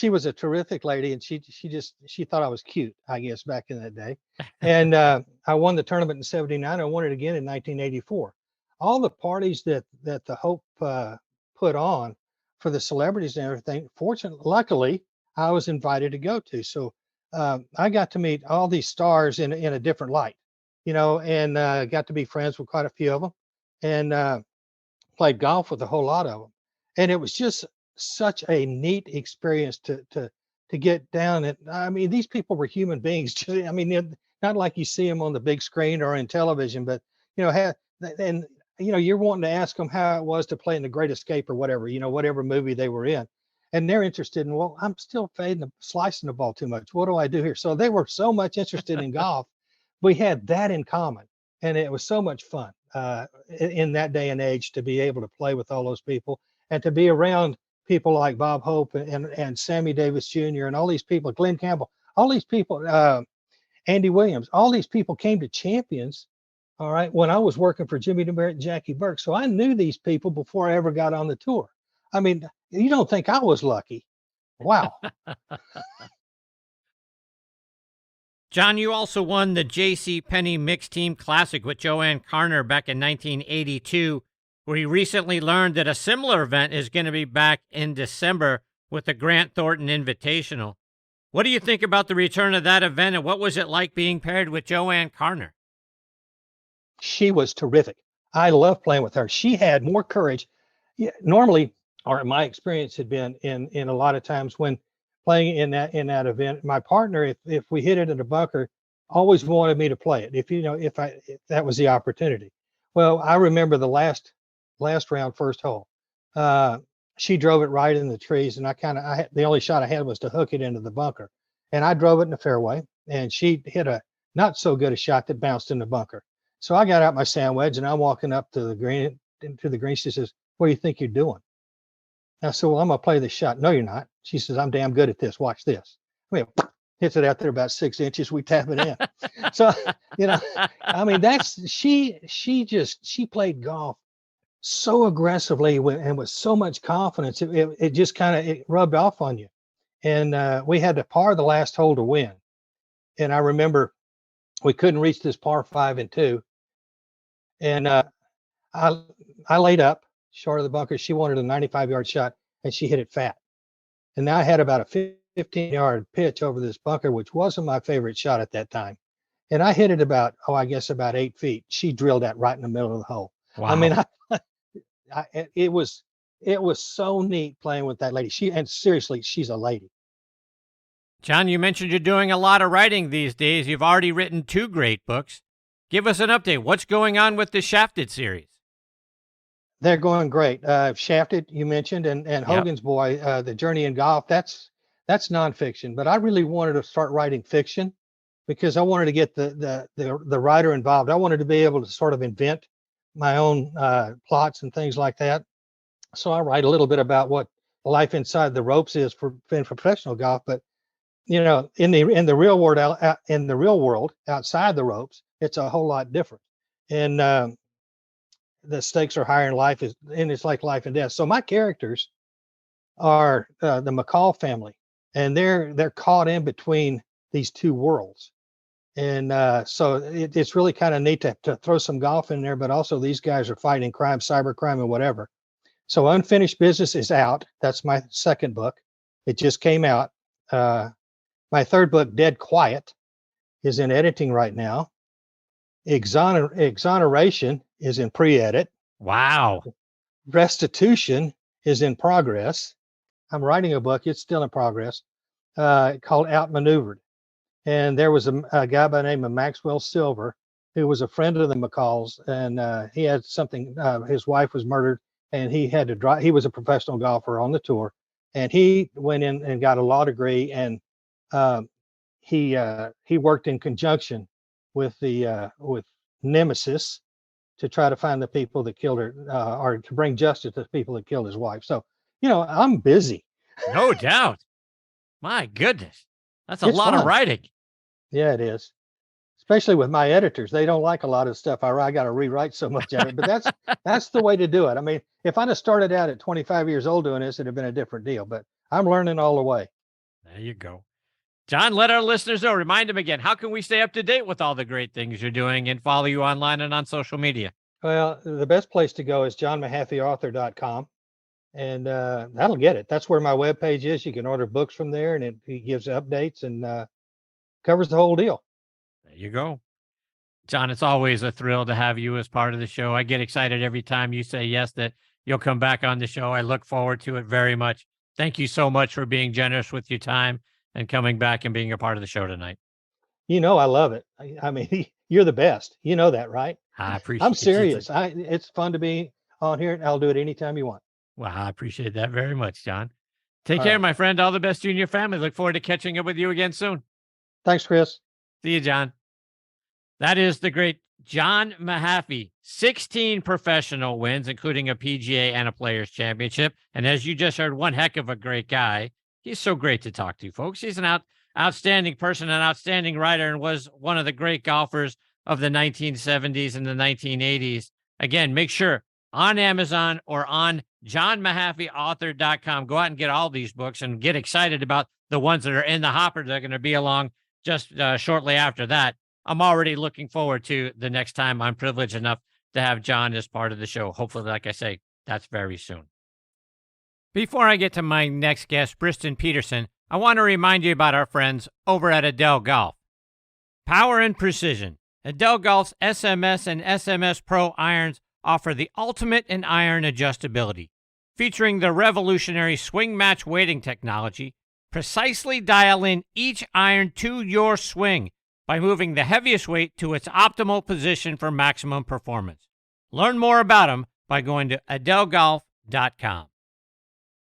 was a terrific lady, and she thought I was cute, I guess, back in that day. And I won the tournament in '79. I won it again in 1984. All the parties that the Hope put on for the celebrities and everything, luckily, I was invited to go to. So I got to meet all these stars in a different light, and got to be friends with quite a few of them, and played golf with a whole lot of them. And it was just such a neat experience to get down. And I mean, these people were human beings. I mean, not like you see them on the big screen or in television, but you're wanting to ask them how it was to play in The Great Escape or whatever, whatever movie they were in. And they're interested in, well, I'm still slicing the ball too much. What do I do here? So they were so much interested in golf. We had that in common. And it was so much fun in that day and age to be able to play with all those people and to be around people like Bob Hope and Sammy Davis Jr. and all these people, Glenn Campbell, all these people, Andy Williams, all these people came to Champions, all right, when I was working for Jimmy DeMeritt and Jackie Burke. So I knew these people before I ever got on the tour. I mean, you don't think I was lucky. Wow. John, you also won the J.C. Penney Mixed Team Classic with Joanne Carner back in 1982, where he recently learned that a similar event is going to be back in December with the Grant Thornton Invitational. What do you think about the return of that event, and what was it like being paired with Joanne Carner? She was terrific. I love playing with her. She had more courage. Normally, or my experience had been in a lot of times when playing in that event, my partner, if we hit it in a bunker, always wanted me to play it. If that was the opportunity. Well, I remember the last round, first hole. She drove it right in the trees, and the only shot I had was to hook it into the bunker, and I drove it in the fairway, and she hit a not so good a shot that bounced in the bunker. So I got out my sand wedge, and I'm walking up to the green. She says, "What do you think you're doing?" I said, "Well, I'm gonna play this shot." "No, you're not." She says, "I'm damn good at this. Watch this." Well, hits it out there about 6 inches. We tap it in. So, I mean, she played golf so aggressively and with so much confidence. It just it rubbed off on you. And we had to par the last hole to win. And I remember we couldn't reach this par 5 and 2. And I laid up short of the bunker. She wanted a 95-yard shot, and she hit it fat. And now I had about a 15-yard pitch over this bunker, which wasn't my favorite shot at that time. And I hit it about 8 feet. She drilled that right in the middle of the hole. Wow. I mean, it was so neat playing with that lady. And seriously, she's a lady. John, you mentioned you're doing a lot of writing these days. You've already written 2 great books. Give us an update. What's going on with the Shafted series? They're going great. Shafted, you mentioned, and Hogan's Boy, The Journey in Golf, that's nonfiction. But I really wanted to start writing fiction because I wanted to get the writer involved. I wanted to be able to sort of invent my own plots and things like that. So I write a little bit about what life inside the ropes is for professional golf. But in the real world, outside the ropes, it's a whole lot different. And the stakes are higher in life, and it's like life and death. So my characters are the McCall family, and they're caught in between these two worlds. And so it's really kind of neat to throw some golf in there, but also these guys are fighting crime, cybercrime, and whatever. So Unfinished Business is out. That's my second book. It just came out. My third book, Dead Quiet, is in editing right now. Exoneration is in pre-edit. Wow. Restitution is in progress. I'm writing a book. It's still in progress, called Outmaneuvered. And there was a guy by the name of Maxwell Silver who was a friend of the McCalls, and he had something. His wife was murdered, and he had to drive. He was a professional golfer on the tour, and he went in and got a law degree, and he worked in conjunction with with Nemesis to try to find the people that killed her, or to bring justice to the people that killed his wife. So, I'm busy. No doubt. My goodness. That's a It's lot of fun. writing. Yeah, it is. Especially with my editors. They don't like a lot of stuff I write. I got to rewrite so much of it, but that's the way to do it. I mean, if I'd have started out at 25 years old doing this, it'd have been a different deal, but I'm learning all the way. There you go. John, let our listeners know, remind them again, how can we stay up to date with all the great things you're doing and follow you online and on social media? Well, the best place to go is johnmahaffeyauthor.com, and that'll get it. That's where my webpage is. You can order books from there, and it gives updates and covers the whole deal. There you go. John, it's always a thrill to have you as part of the show. I get excited every time you say yes that you'll come back on the show. I look forward to it very much. Thank you so much for being generous with your time and coming back and being a part of the show tonight. I love it. I mean, you're the best. You know that, right? I appreciate it. I'm serious. It's fun to be on here, and I'll do it anytime you want. Well, I appreciate that very much, John. Take care, my friend. All the best to you and your family. Look forward to catching up with you again soon. Thanks, Chris. See you, John. That is the great John Mahaffey. 16 professional wins, including a PGA and a Players Championship. And as you just heard, one heck of a great guy. He's so great to talk to, folks. He's an outstanding person, an outstanding writer, and was one of the great golfers of the 1970s and the 1980s. Again, make sure on Amazon or on johnmahaffeyauthor.com, go out and get all these books and get excited about the ones that are in the hopper that are going to be along just shortly after that. I'm already looking forward to the next time I'm privileged enough to have John as part of the show. Hopefully, like I say, that's very soon. Before I get to my next guest, Briston Peterson, I want to remind you about our friends over at Adele Golf. Power and precision. Adele Golf's SMS and SMS Pro irons offer the ultimate in iron adjustability. Featuring the revolutionary swing match weighting technology, precisely dial in each iron to your swing by moving the heaviest weight to its optimal position for maximum performance. Learn more about them by going to adelegolf.com.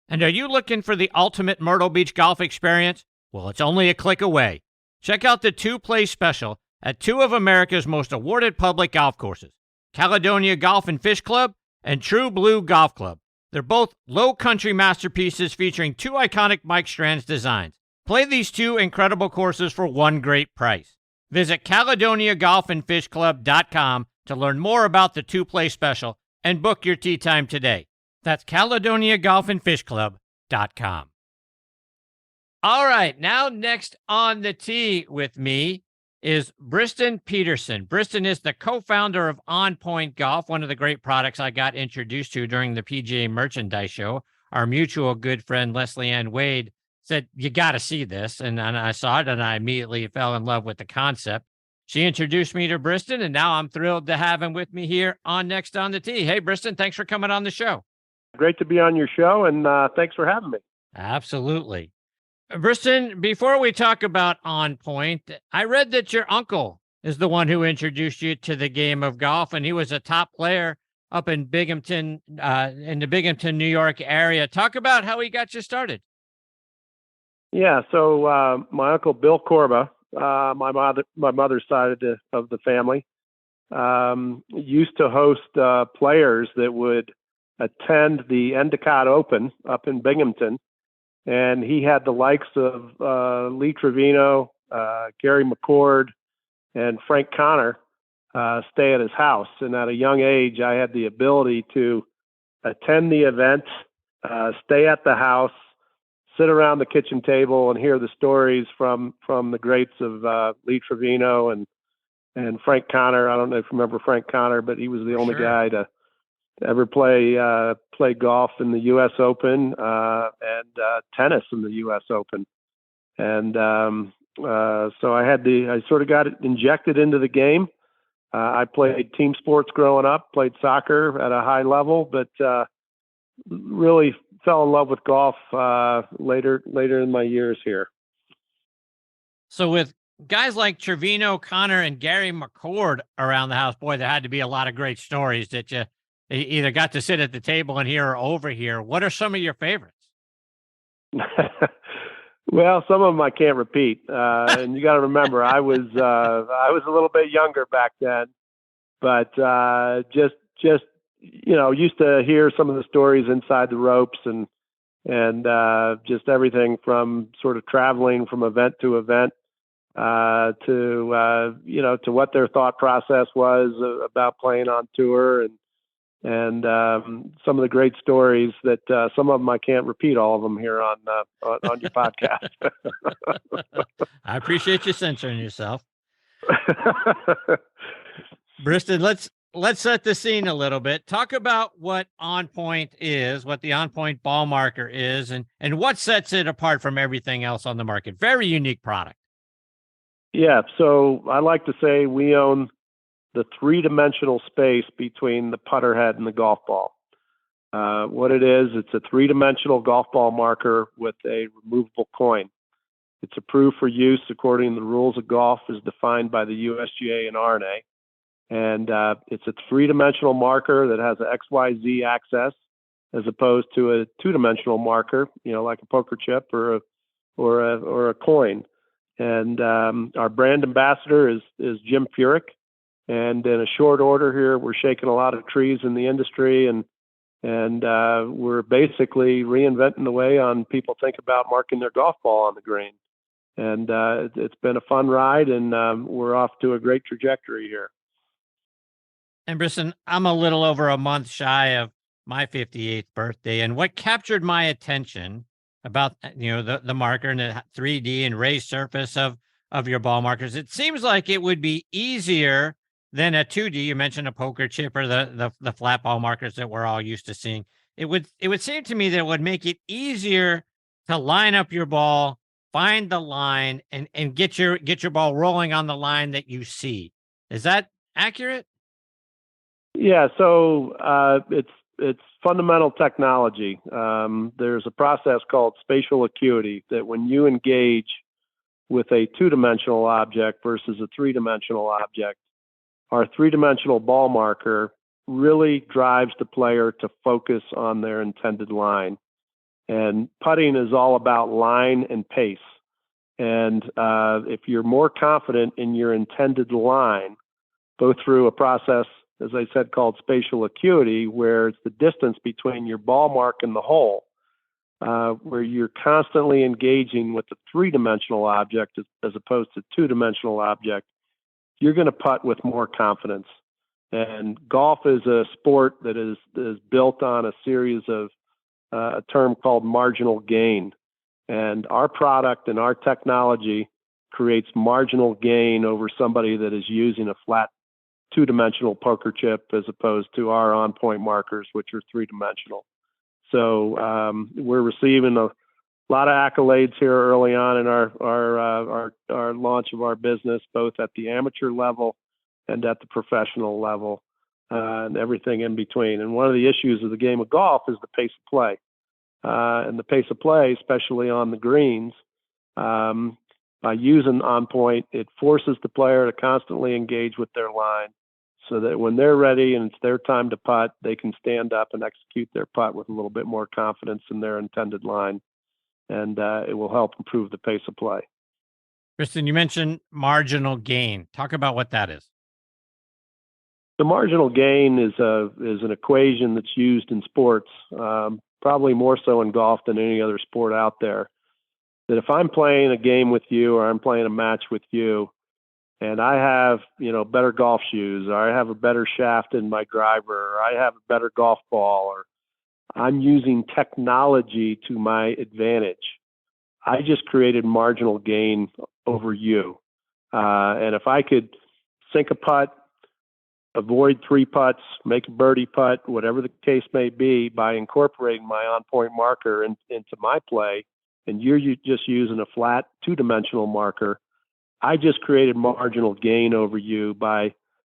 And are you looking for the ultimate Myrtle Beach golf experience? Well, it's only a click away. Check out the two-play special at two of America's most awarded public golf courses, Caledonia Golf and Fish Club and True Blue Golf Club. They're both low country masterpieces featuring two iconic Mike Strands designs. Play these two incredible courses for one great price. Visit CaledoniaGolfandFishClub.com to learn more about the two-play special and book your tee time today. That's CaledoniaGolfandFishClub.com. All right, now next on the tee with me is Briston Peterson. Briston is the co-founder of On Point Golf, one of the great products I got introduced to during the PGA Merchandise Show. Our mutual good friend, Leslie Ann Wade, said, you got to see this. And I saw it, and I immediately fell in love with the concept. She introduced me to Briston, and now I'm thrilled to have him with me here on Next on the Tee. Hey, Briston, thanks for coming on the show. Great to be on your show, and thanks for having me. Absolutely. Briston, before we talk about On Point, I read that your uncle is the one who introduced you to the game of golf, and he was a top player up in Binghamton, in the Binghamton, New York area. Talk about how he got you started. Yeah, so my uncle Bill Corba, my mother's side of the family, used to host players that would attend the Endicott Open up in Binghamton, and he had the likes of Lee Trevino, Gary McCord, and Frank Connor stay at his house. And at a young age, I had the ability to attend the event, stay at the house, sit around the kitchen table and hear the stories from the greats of Lee Trevino and Frank Connor. I don't know if you remember Frank Connor, but he was the only guy to ever play golf in the U.S. Open and tennis in the U.S. Open. And so I sort of got it injected into the game. I played team sports growing up, played soccer at a high level, but really fell in love with golf later in my years here. So with guys like Trevino, Connor, and Gary McCord around the house, boy, there had to be a lot of great stories that you either got to sit at the table and hear or overhear. What are some of your favorites? Well, some of them I can't repeat, and you got to remember I was a little bit younger back then, but just used to hear some of the stories inside the ropes and just everything from sort of traveling from event to event to what their thought process was about playing on tour and some of the great stories that some of them I can't repeat all of them here on your podcast. I appreciate you censoring yourself. Briston, let's set the scene a little bit. Talk about what On Point is, what the On Point ball marker is, and what sets it apart from everything else on the market. Very unique product. Yeah, so I like to say we own the three-dimensional space between the putter head and the golf ball. What it is, it's a three-dimensional golf ball marker with a removable coin. It's approved for use according to the rules of golf as defined by the USGA and R&A. And it's a three-dimensional marker that has an XYZ axis as opposed to a two-dimensional marker, like a poker chip or a coin. And our brand ambassador is Jim Furyk. And in a short order here, we're shaking a lot of trees in the industry, and we're basically reinventing the way people think about marking their golf ball on the green. And it's been a fun ride, and we're off to a great trajectory here. And Briston, I'm a little over a month shy of my 58th birthday, and what captured my attention about the marker and the 3D and raised surface of your ball markers, it seems like it would be easier than a 2D. You mentioned a poker chip or the flat ball markers that we're all used to seeing. It would seem to me that it would make it easier to line up your ball, find the line, and get your ball rolling on the line that you see. Is that accurate? Yeah, so it's fundamental technology. There's a process called spatial acuity that when you engage with a two-dimensional object versus a three-dimensional object, our three-dimensional ball marker really drives the player to focus on their intended line. And putting is all about line and pace. And if you're more confident in your intended line, go through a process, as I said, called spatial acuity, where it's the distance between your ball mark and the hole, where you're constantly engaging with the three-dimensional object as opposed to two-dimensional object, you're going to putt with more confidence. And golf is a sport that is built on a series of a term called marginal gain. And our product and our technology creates marginal gain over somebody that is using a flat two-dimensional poker chip as opposed to our on-point markers, which are three-dimensional. So we're receiving a lot of accolades here early on in our launch of our business, both at the amateur level and at the professional level, and everything in between. And one of the issues of the game of golf is the pace of play. And the pace of play, especially on the greens, by using On Point, it forces the player to constantly engage with their line so that when they're ready and it's their time to putt, they can stand up and execute their putt with a little bit more confidence in their intended line. And it will help improve the pace of play. Briston, you mentioned marginal gain. Talk about what that is. The marginal gain is an equation that's used in sports, probably more so in golf than any other sport out there. That if I'm playing a game with you or I'm playing a match with you, and I have better golf shoes, or I have a better shaft in my driver, or I have a better golf ball, or I'm using technology to my advantage, I just created marginal gain over you. And if I could sink a putt, avoid three putts, make a birdie putt, whatever the case may be, by incorporating my on-point marker into my play, and you're just using a flat two-dimensional marker, I just created marginal gain over you by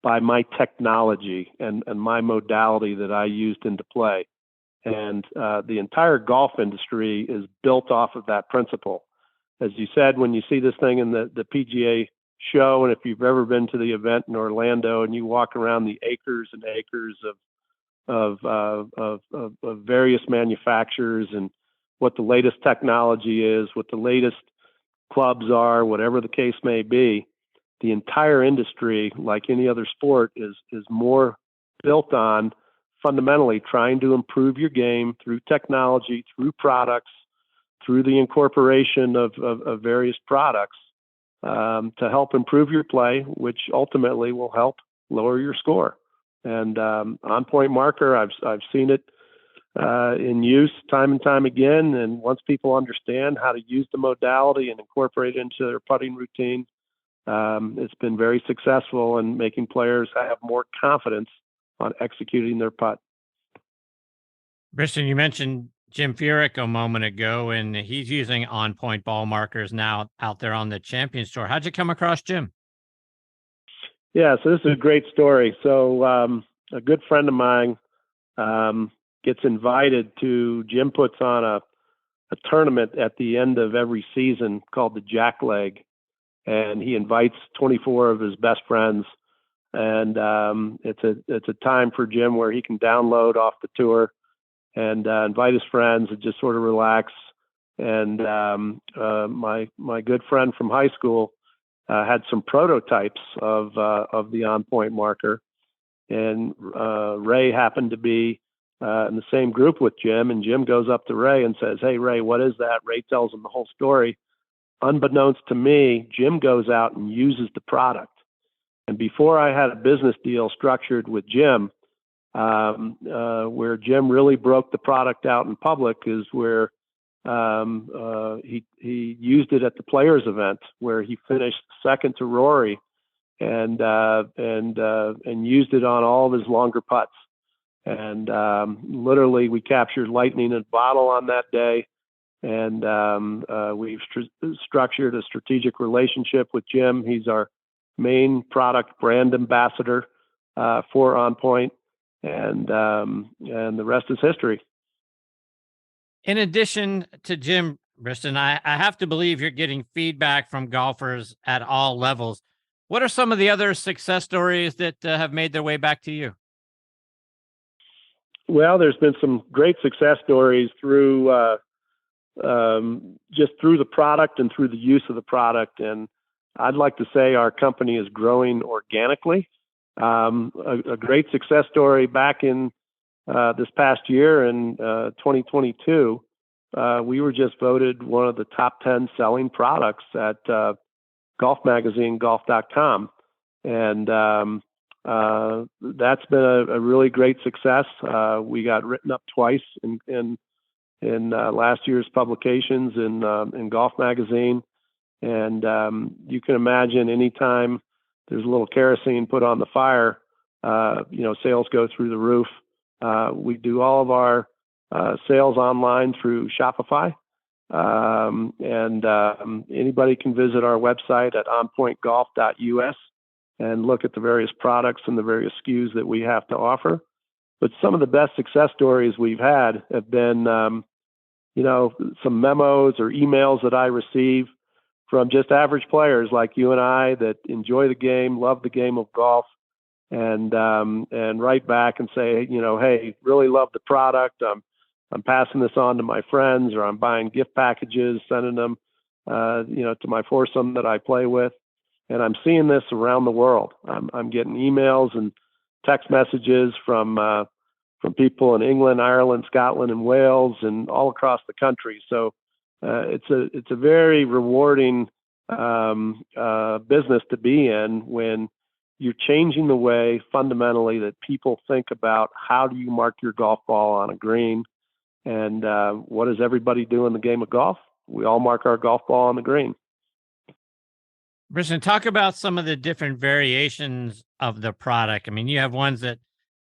my technology and my modality that I used into play. And the entire golf industry is built off of that principle. As you said, when you see this thing in the PGA show, and if you've ever been to the event in Orlando and you walk around the acres and acres of various manufacturers and what the latest technology is, what the latest clubs are, whatever the case may be. The entire industry, like any other sport, is more built on fundamentally trying to improve your game through technology, through products, through the incorporation of various products to help improve your play, which ultimately will help lower your score. And on-point marker, I've seen it in use time and time again. And once people understand how to use the modality and incorporate it into their putting routine, it's been very successful in making players have more confidence on executing their putt. Briston, you mentioned Jim Furyk a moment ago, and he's using on-point ball markers now out there on the Champions Tour. How'd you come across Jim? Yeah, so this is a great story. So a good friend of mine gets invited to, Jim puts on a tournament at the end of every season called the Jackleg, and he invites 24 of his best friends. And it's a time for Jim where he can download off the tour and invite his friends and just sort of relax. And my good friend from high school had some prototypes of the on-point marker, and Ray happened to be in the same group with Jim, and Jim goes up to Ray and says, "Hey, Ray, what is that?" Ray tells him the whole story. Unbeknownst to me, Jim goes out and uses the product. And before I had a business deal structured with Jim, where Jim really broke the product out in public is where he used it at the Players event, where he finished second to Rory, and used it on all of his longer putts. And literally, we captured lightning in a bottle on that day, and we've structured a strategic relationship with Jim. He's our main product brand ambassador for On Point, and the rest is history. In addition to Jim, Briston, I have to believe you're getting feedback from golfers at all levels. What are some of the other success stories that have made their way back to you? Well, there's been some great success stories through just through the product and through the use of the product. And I'd like to say our company is growing organically. A great success story back in this past year in 2022, we were just voted one of the top 10 selling products at Golf Magazine, golf.com. And that's been a really great success. We got written up twice in last year's publications in Golf Magazine. And you can imagine anytime there's a little kerosene put on the fire, sales go through the roof. We do all of our sales online through Shopify. And anybody can visit our website at onpointgolf.us and look at the various products and the various SKUs that we have to offer. But some of the best success stories we've had have been, some memos or emails that I receive from just average players like you and I that enjoy the game, love the game of golf, and write back and say, hey, really love the product. I'm passing this on to my friends, or I'm buying gift packages, sending them, to my foursome that I play with. And I'm seeing this around the world. I'm getting emails and text messages from people in England, Ireland, Scotland, and Wales, and all across the country. So it's a very rewarding business to be in when you're changing the way fundamentally that people think about how do you mark your golf ball on a green, and what does everybody do in the game of golf? We all mark our golf ball on the green. Briston, talk about some of the different variations of the product. I mean, you have ones that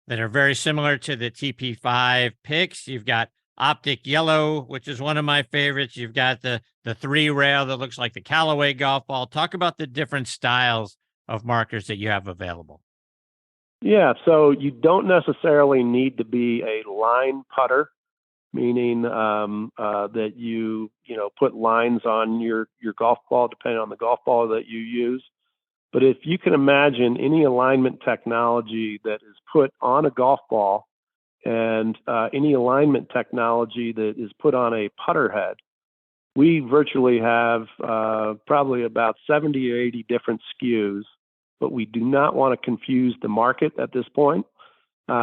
are very similar to the TP5 picks. You've got Optic Yellow, which is one of my favorites. You've got the 3-rail that looks like the Callaway golf ball. Talk about the different styles of markers that you have available. Yeah, so you don't necessarily need to be a line putter, meaning that you put lines on your golf ball depending on the golf ball that you use. But if you can imagine any alignment technology that is put on a golf ball and any alignment technology that is put on a putter head. We virtually have probably about 70 or 80 different SKUs, but we do not want to confuse the market at this point. But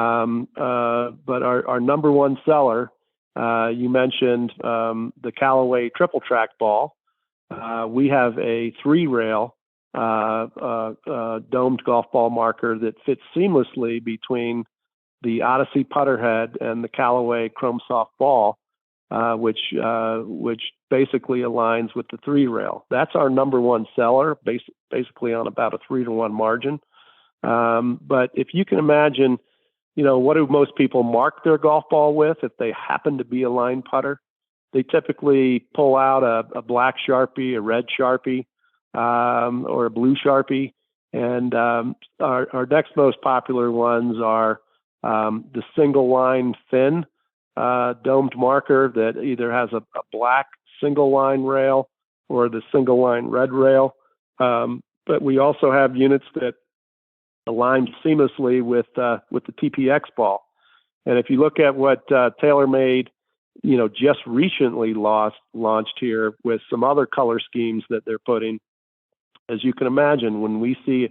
our number one seller, you mentioned the Callaway triple track ball. We have a 3-rail domed golf ball marker that fits seamlessly between the Odyssey putter head and the Callaway Chrome Soft ball, which basically aligns with the 3-rail. That's our number one seller, basically on about a 3-to-1 margin. But if you can imagine, what do most people mark their golf ball with if they happen to be a line putter? They typically pull out a black Sharpie, a red Sharpie, or a blue Sharpie. And our next most popular ones are the single line thin domed marker that either has a black single line rail or the single line red rail. But we also have units that align seamlessly with the TPX ball. And if you look at what TaylorMade, just recently launched here with some other color schemes that they're putting, as you can imagine, when we see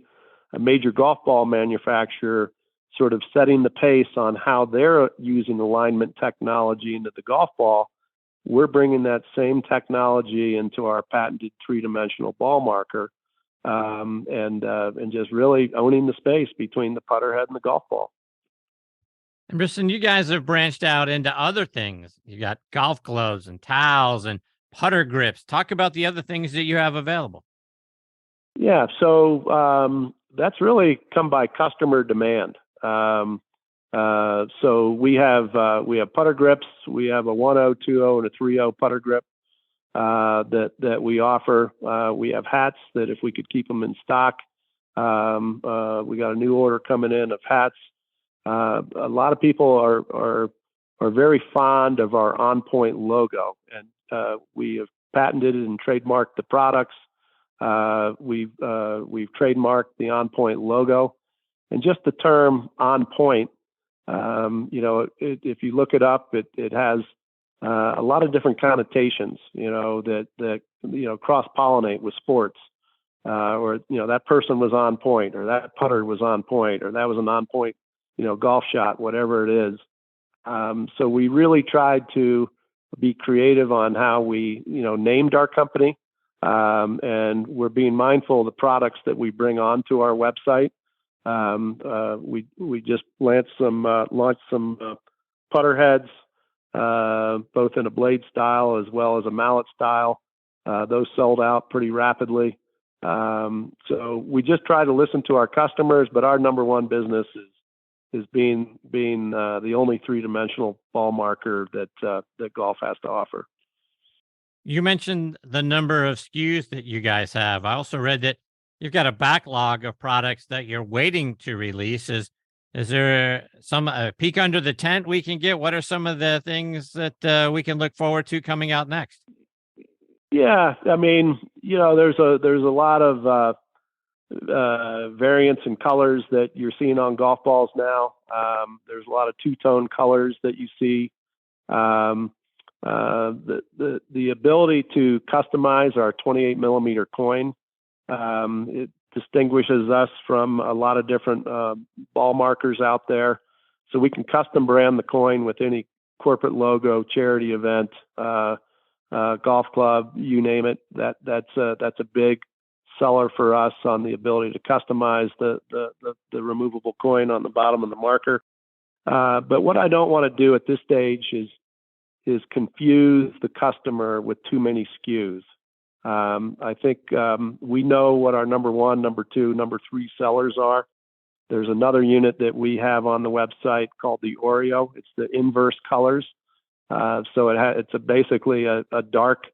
a major golf ball manufacturer sort of setting the pace on how they're using alignment technology into the golf ball, we're bringing that same technology into our patented 3-dimensional ball marker, and just really owning the space between the putter head and the golf ball. And Briston, you guys have branched out into other things. You got golf gloves and towels and putter grips. Talk about the other things that you have available. Yeah, so that's really come by customer demand. So we have putter grips. We have a 1.0, 2.0, and a 3.0 putter grip that we offer. We have hats that if we could keep them in stock. We got a new order coming in of hats. A lot of people are very fond of our On Point logo, and we have patented and trademarked the products. We've trademarked the On Point logo, and just the term On Point. If you look it up, it has a lot of different connotations. That cross-pollinate with sports, or that person was on point, or that putter was on point, or that was an on point. Golf shot, whatever it is. So we really tried to be creative on how we, named our company. And we're being mindful of the products that we bring onto our website. We just launched some putter heads, both in a blade style as well as a mallet style. Those sold out pretty rapidly. So we just try to listen to our customers, but our number one business is being the only 3-dimensional ball marker that golf has to offer. You mentioned the number of SKUs that you guys have. I also read that you've got a backlog of products that you're waiting to release. Is there some peek under the tent we can get? What are some of the things that we can look forward to coming out next? Yeah, I mean, there's a lot of variants and colors that you're seeing on golf balls now. There's a lot of two-tone colors that you see. The ability to customize our 28 millimeter coin, it distinguishes us from a lot of different ball markers out there. So we can custom brand the coin with any corporate logo, charity event, golf club, you name it. That's a big seller for us on the ability to customize the removable coin on the bottom of the marker. But what I don't want to do at this stage is confuse the customer with too many SKUs. I think we know what our number 1, number 2, number 3 sellers are. There's another unit that we have on the website called the Oreo. It's the inverse colors. So it's basically a dark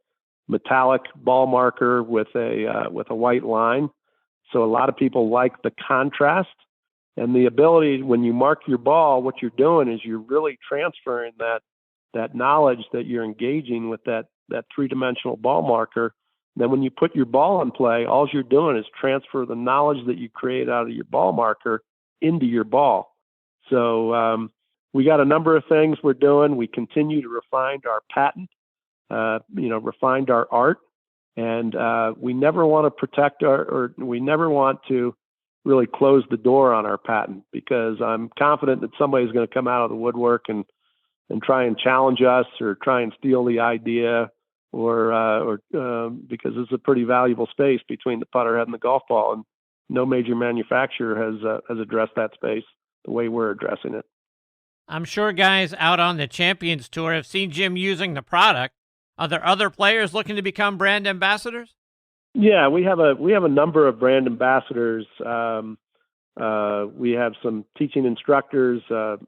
metallic ball marker with a white line. So a lot of people like the contrast and the ability, when you mark your ball, what you're doing is you're really transferring that knowledge that you're engaging with that 3-dimensional ball marker. Then when you put your ball in play, all you're doing is transfer the knowledge that you create out of your ball marker into your ball. So we got a number of things we're doing. We continue to refine our patent, refined our art, and we never want to protect we never want to really close the door on our patent, because I'm confident that somebody's going to come out of the woodwork and try and challenge us or try and steal the idea, or because it's a pretty valuable space between the putter head and the golf ball, and no major manufacturer has addressed that space the way we're addressing it. I'm sure guys out on the Champions Tour have seen Jim using the product. Are there other players looking to become brand ambassadors? Yeah, we have a number of brand ambassadors. We have some teaching instructors.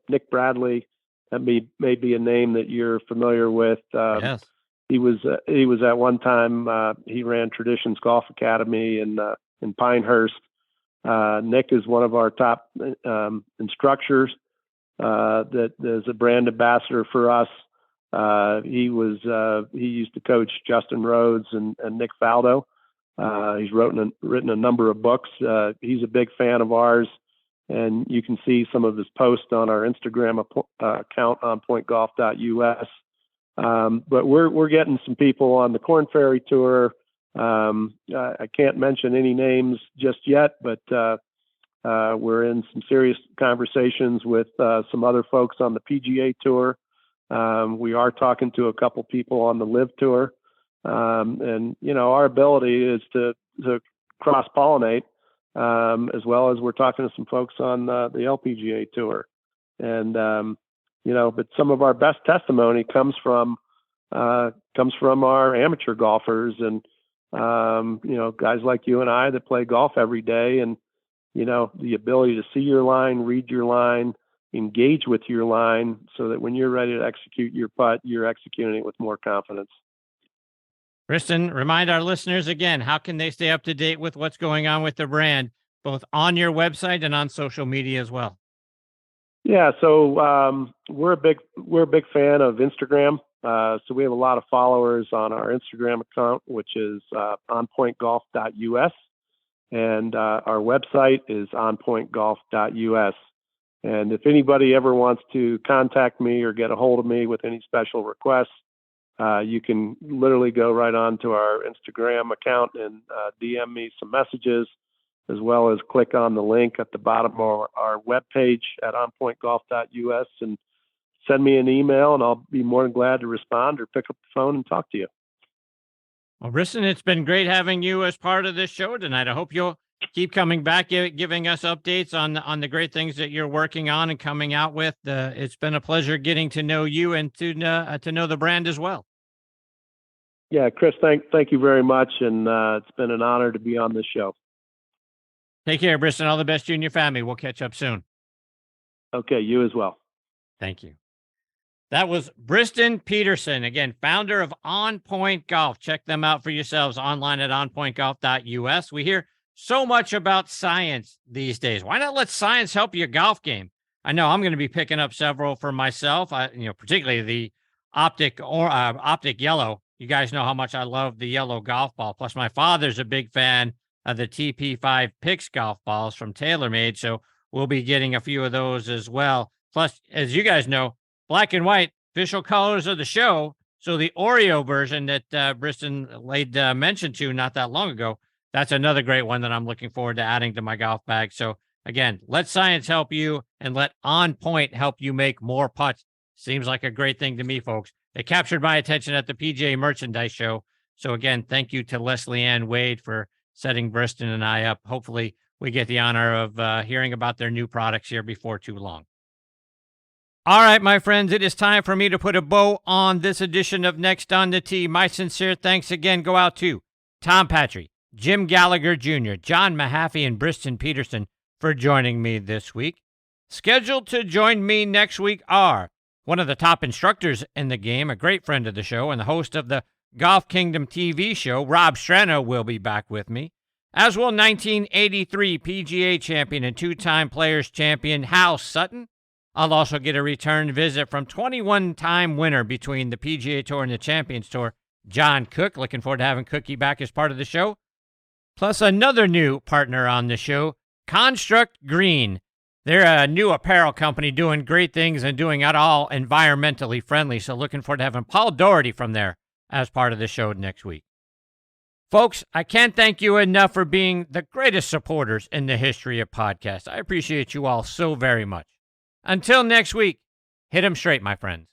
Nick Bradley, that may be a name that you're familiar with. Yes. He was at one time. He ran Traditions Golf Academy in Pinehurst. Nick is one of our top instructors that is a brand ambassador for us. He used to coach Justin Rhodes and Nick Faldo. He's written a number of books. He's a big fan of ours, and you can see some of his posts on our Instagram account on pointgolf.us. But we're getting some people on the Korn Ferry Tour. I can't mention any names just yet, but we're in some serious conversations with some other folks on the PGA Tour. We are talking to a couple people on the LIV Tour. And, our ability is to cross-pollinate, as well as we're talking to some folks on the LPGA Tour. And, but some of our best testimony comes from our amateur golfers and, guys like you and I that play golf every day, and, the ability to see your line, read your line, engage with your line, so that when you're ready to execute your putt, you're executing it with more confidence. Briston, remind our listeners again, how can they stay up to date with what's going on with the brand, both on your website and on social media as well? Yeah, so we're a big fan of Instagram. So we have a lot of followers on our Instagram account, which is onpointgolf.us, and our website is onpointgolf.us. And if anybody ever wants to contact me or get a hold of me with any special requests, you can literally go right on to our Instagram account and DM me some messages, as well as click on the link at the bottom of our webpage at onpointgolf.us and send me an email, and I'll be more than glad to respond or pick up the phone and talk to you. Well, Briston, it's been great having you as part of this show tonight. I hope you'll keep coming back, giving us updates on the great things that you're working on and coming out with. It's been a pleasure getting to know you and to know the brand as well. Yeah, Chris, thank you very much, and it's been an honor to be on this show. Take care, Briston. All the best to you and your family. We'll catch up soon. Okay, you as well. Thank you. That was Briston Peterson, again, founder of On Point Golf. Check them out for yourselves online at onpointgolf.us. We hear so much about science these days. Why not let science help your golf game? I know I'm going to be picking up several for myself. Particularly the optic yellow. You guys know how much I love the yellow golf ball. Plus, my father's a big fan of the TP5 Pix golf balls from TaylorMade, so we'll be getting a few of those as well. Plus, as you guys know, black and white, official colors of the show. So the Oreo version that Briston laid mention to not that long ago, that's another great one that I'm looking forward to adding to my golf bag. So again, let science help you and let On Point help you make more putts. Seems like a great thing to me, folks. It captured my attention at the PGA Merchandise Show. So again, thank you to Leslie Ann Wade for setting Briston and I up. Hopefully we get the honor of hearing about their new products here before too long. All right, my friends, it is time for me to put a bow on this edition of Next on the Tee. My sincere thanks again go out to Tom Patri, Jim Gallagher Jr., John Mahaffey, and Briston Peterson for joining me this week. Scheduled to join me next week are one of the top instructors in the game, a great friend of the show, and the host of the Golf Kingdom TV show, Rob Strano, will be back with me, as will 1983 PGA champion and two-time Players Champion Hal Sutton. I'll also get a return visit from 21-time winner between the PGA Tour and the Champions Tour, John Cook. Looking forward to having Cookie back as part of the show. Plus another new partner on the show, Construct Green. They're a new apparel company doing great things and doing it all environmentally friendly. So looking forward to having Paul Doherty from there as part of the show next week. Folks, I can't thank you enough for being the greatest supporters in the history of podcasts. I appreciate you all so very much. Until next week, hit 'em straight, my friends.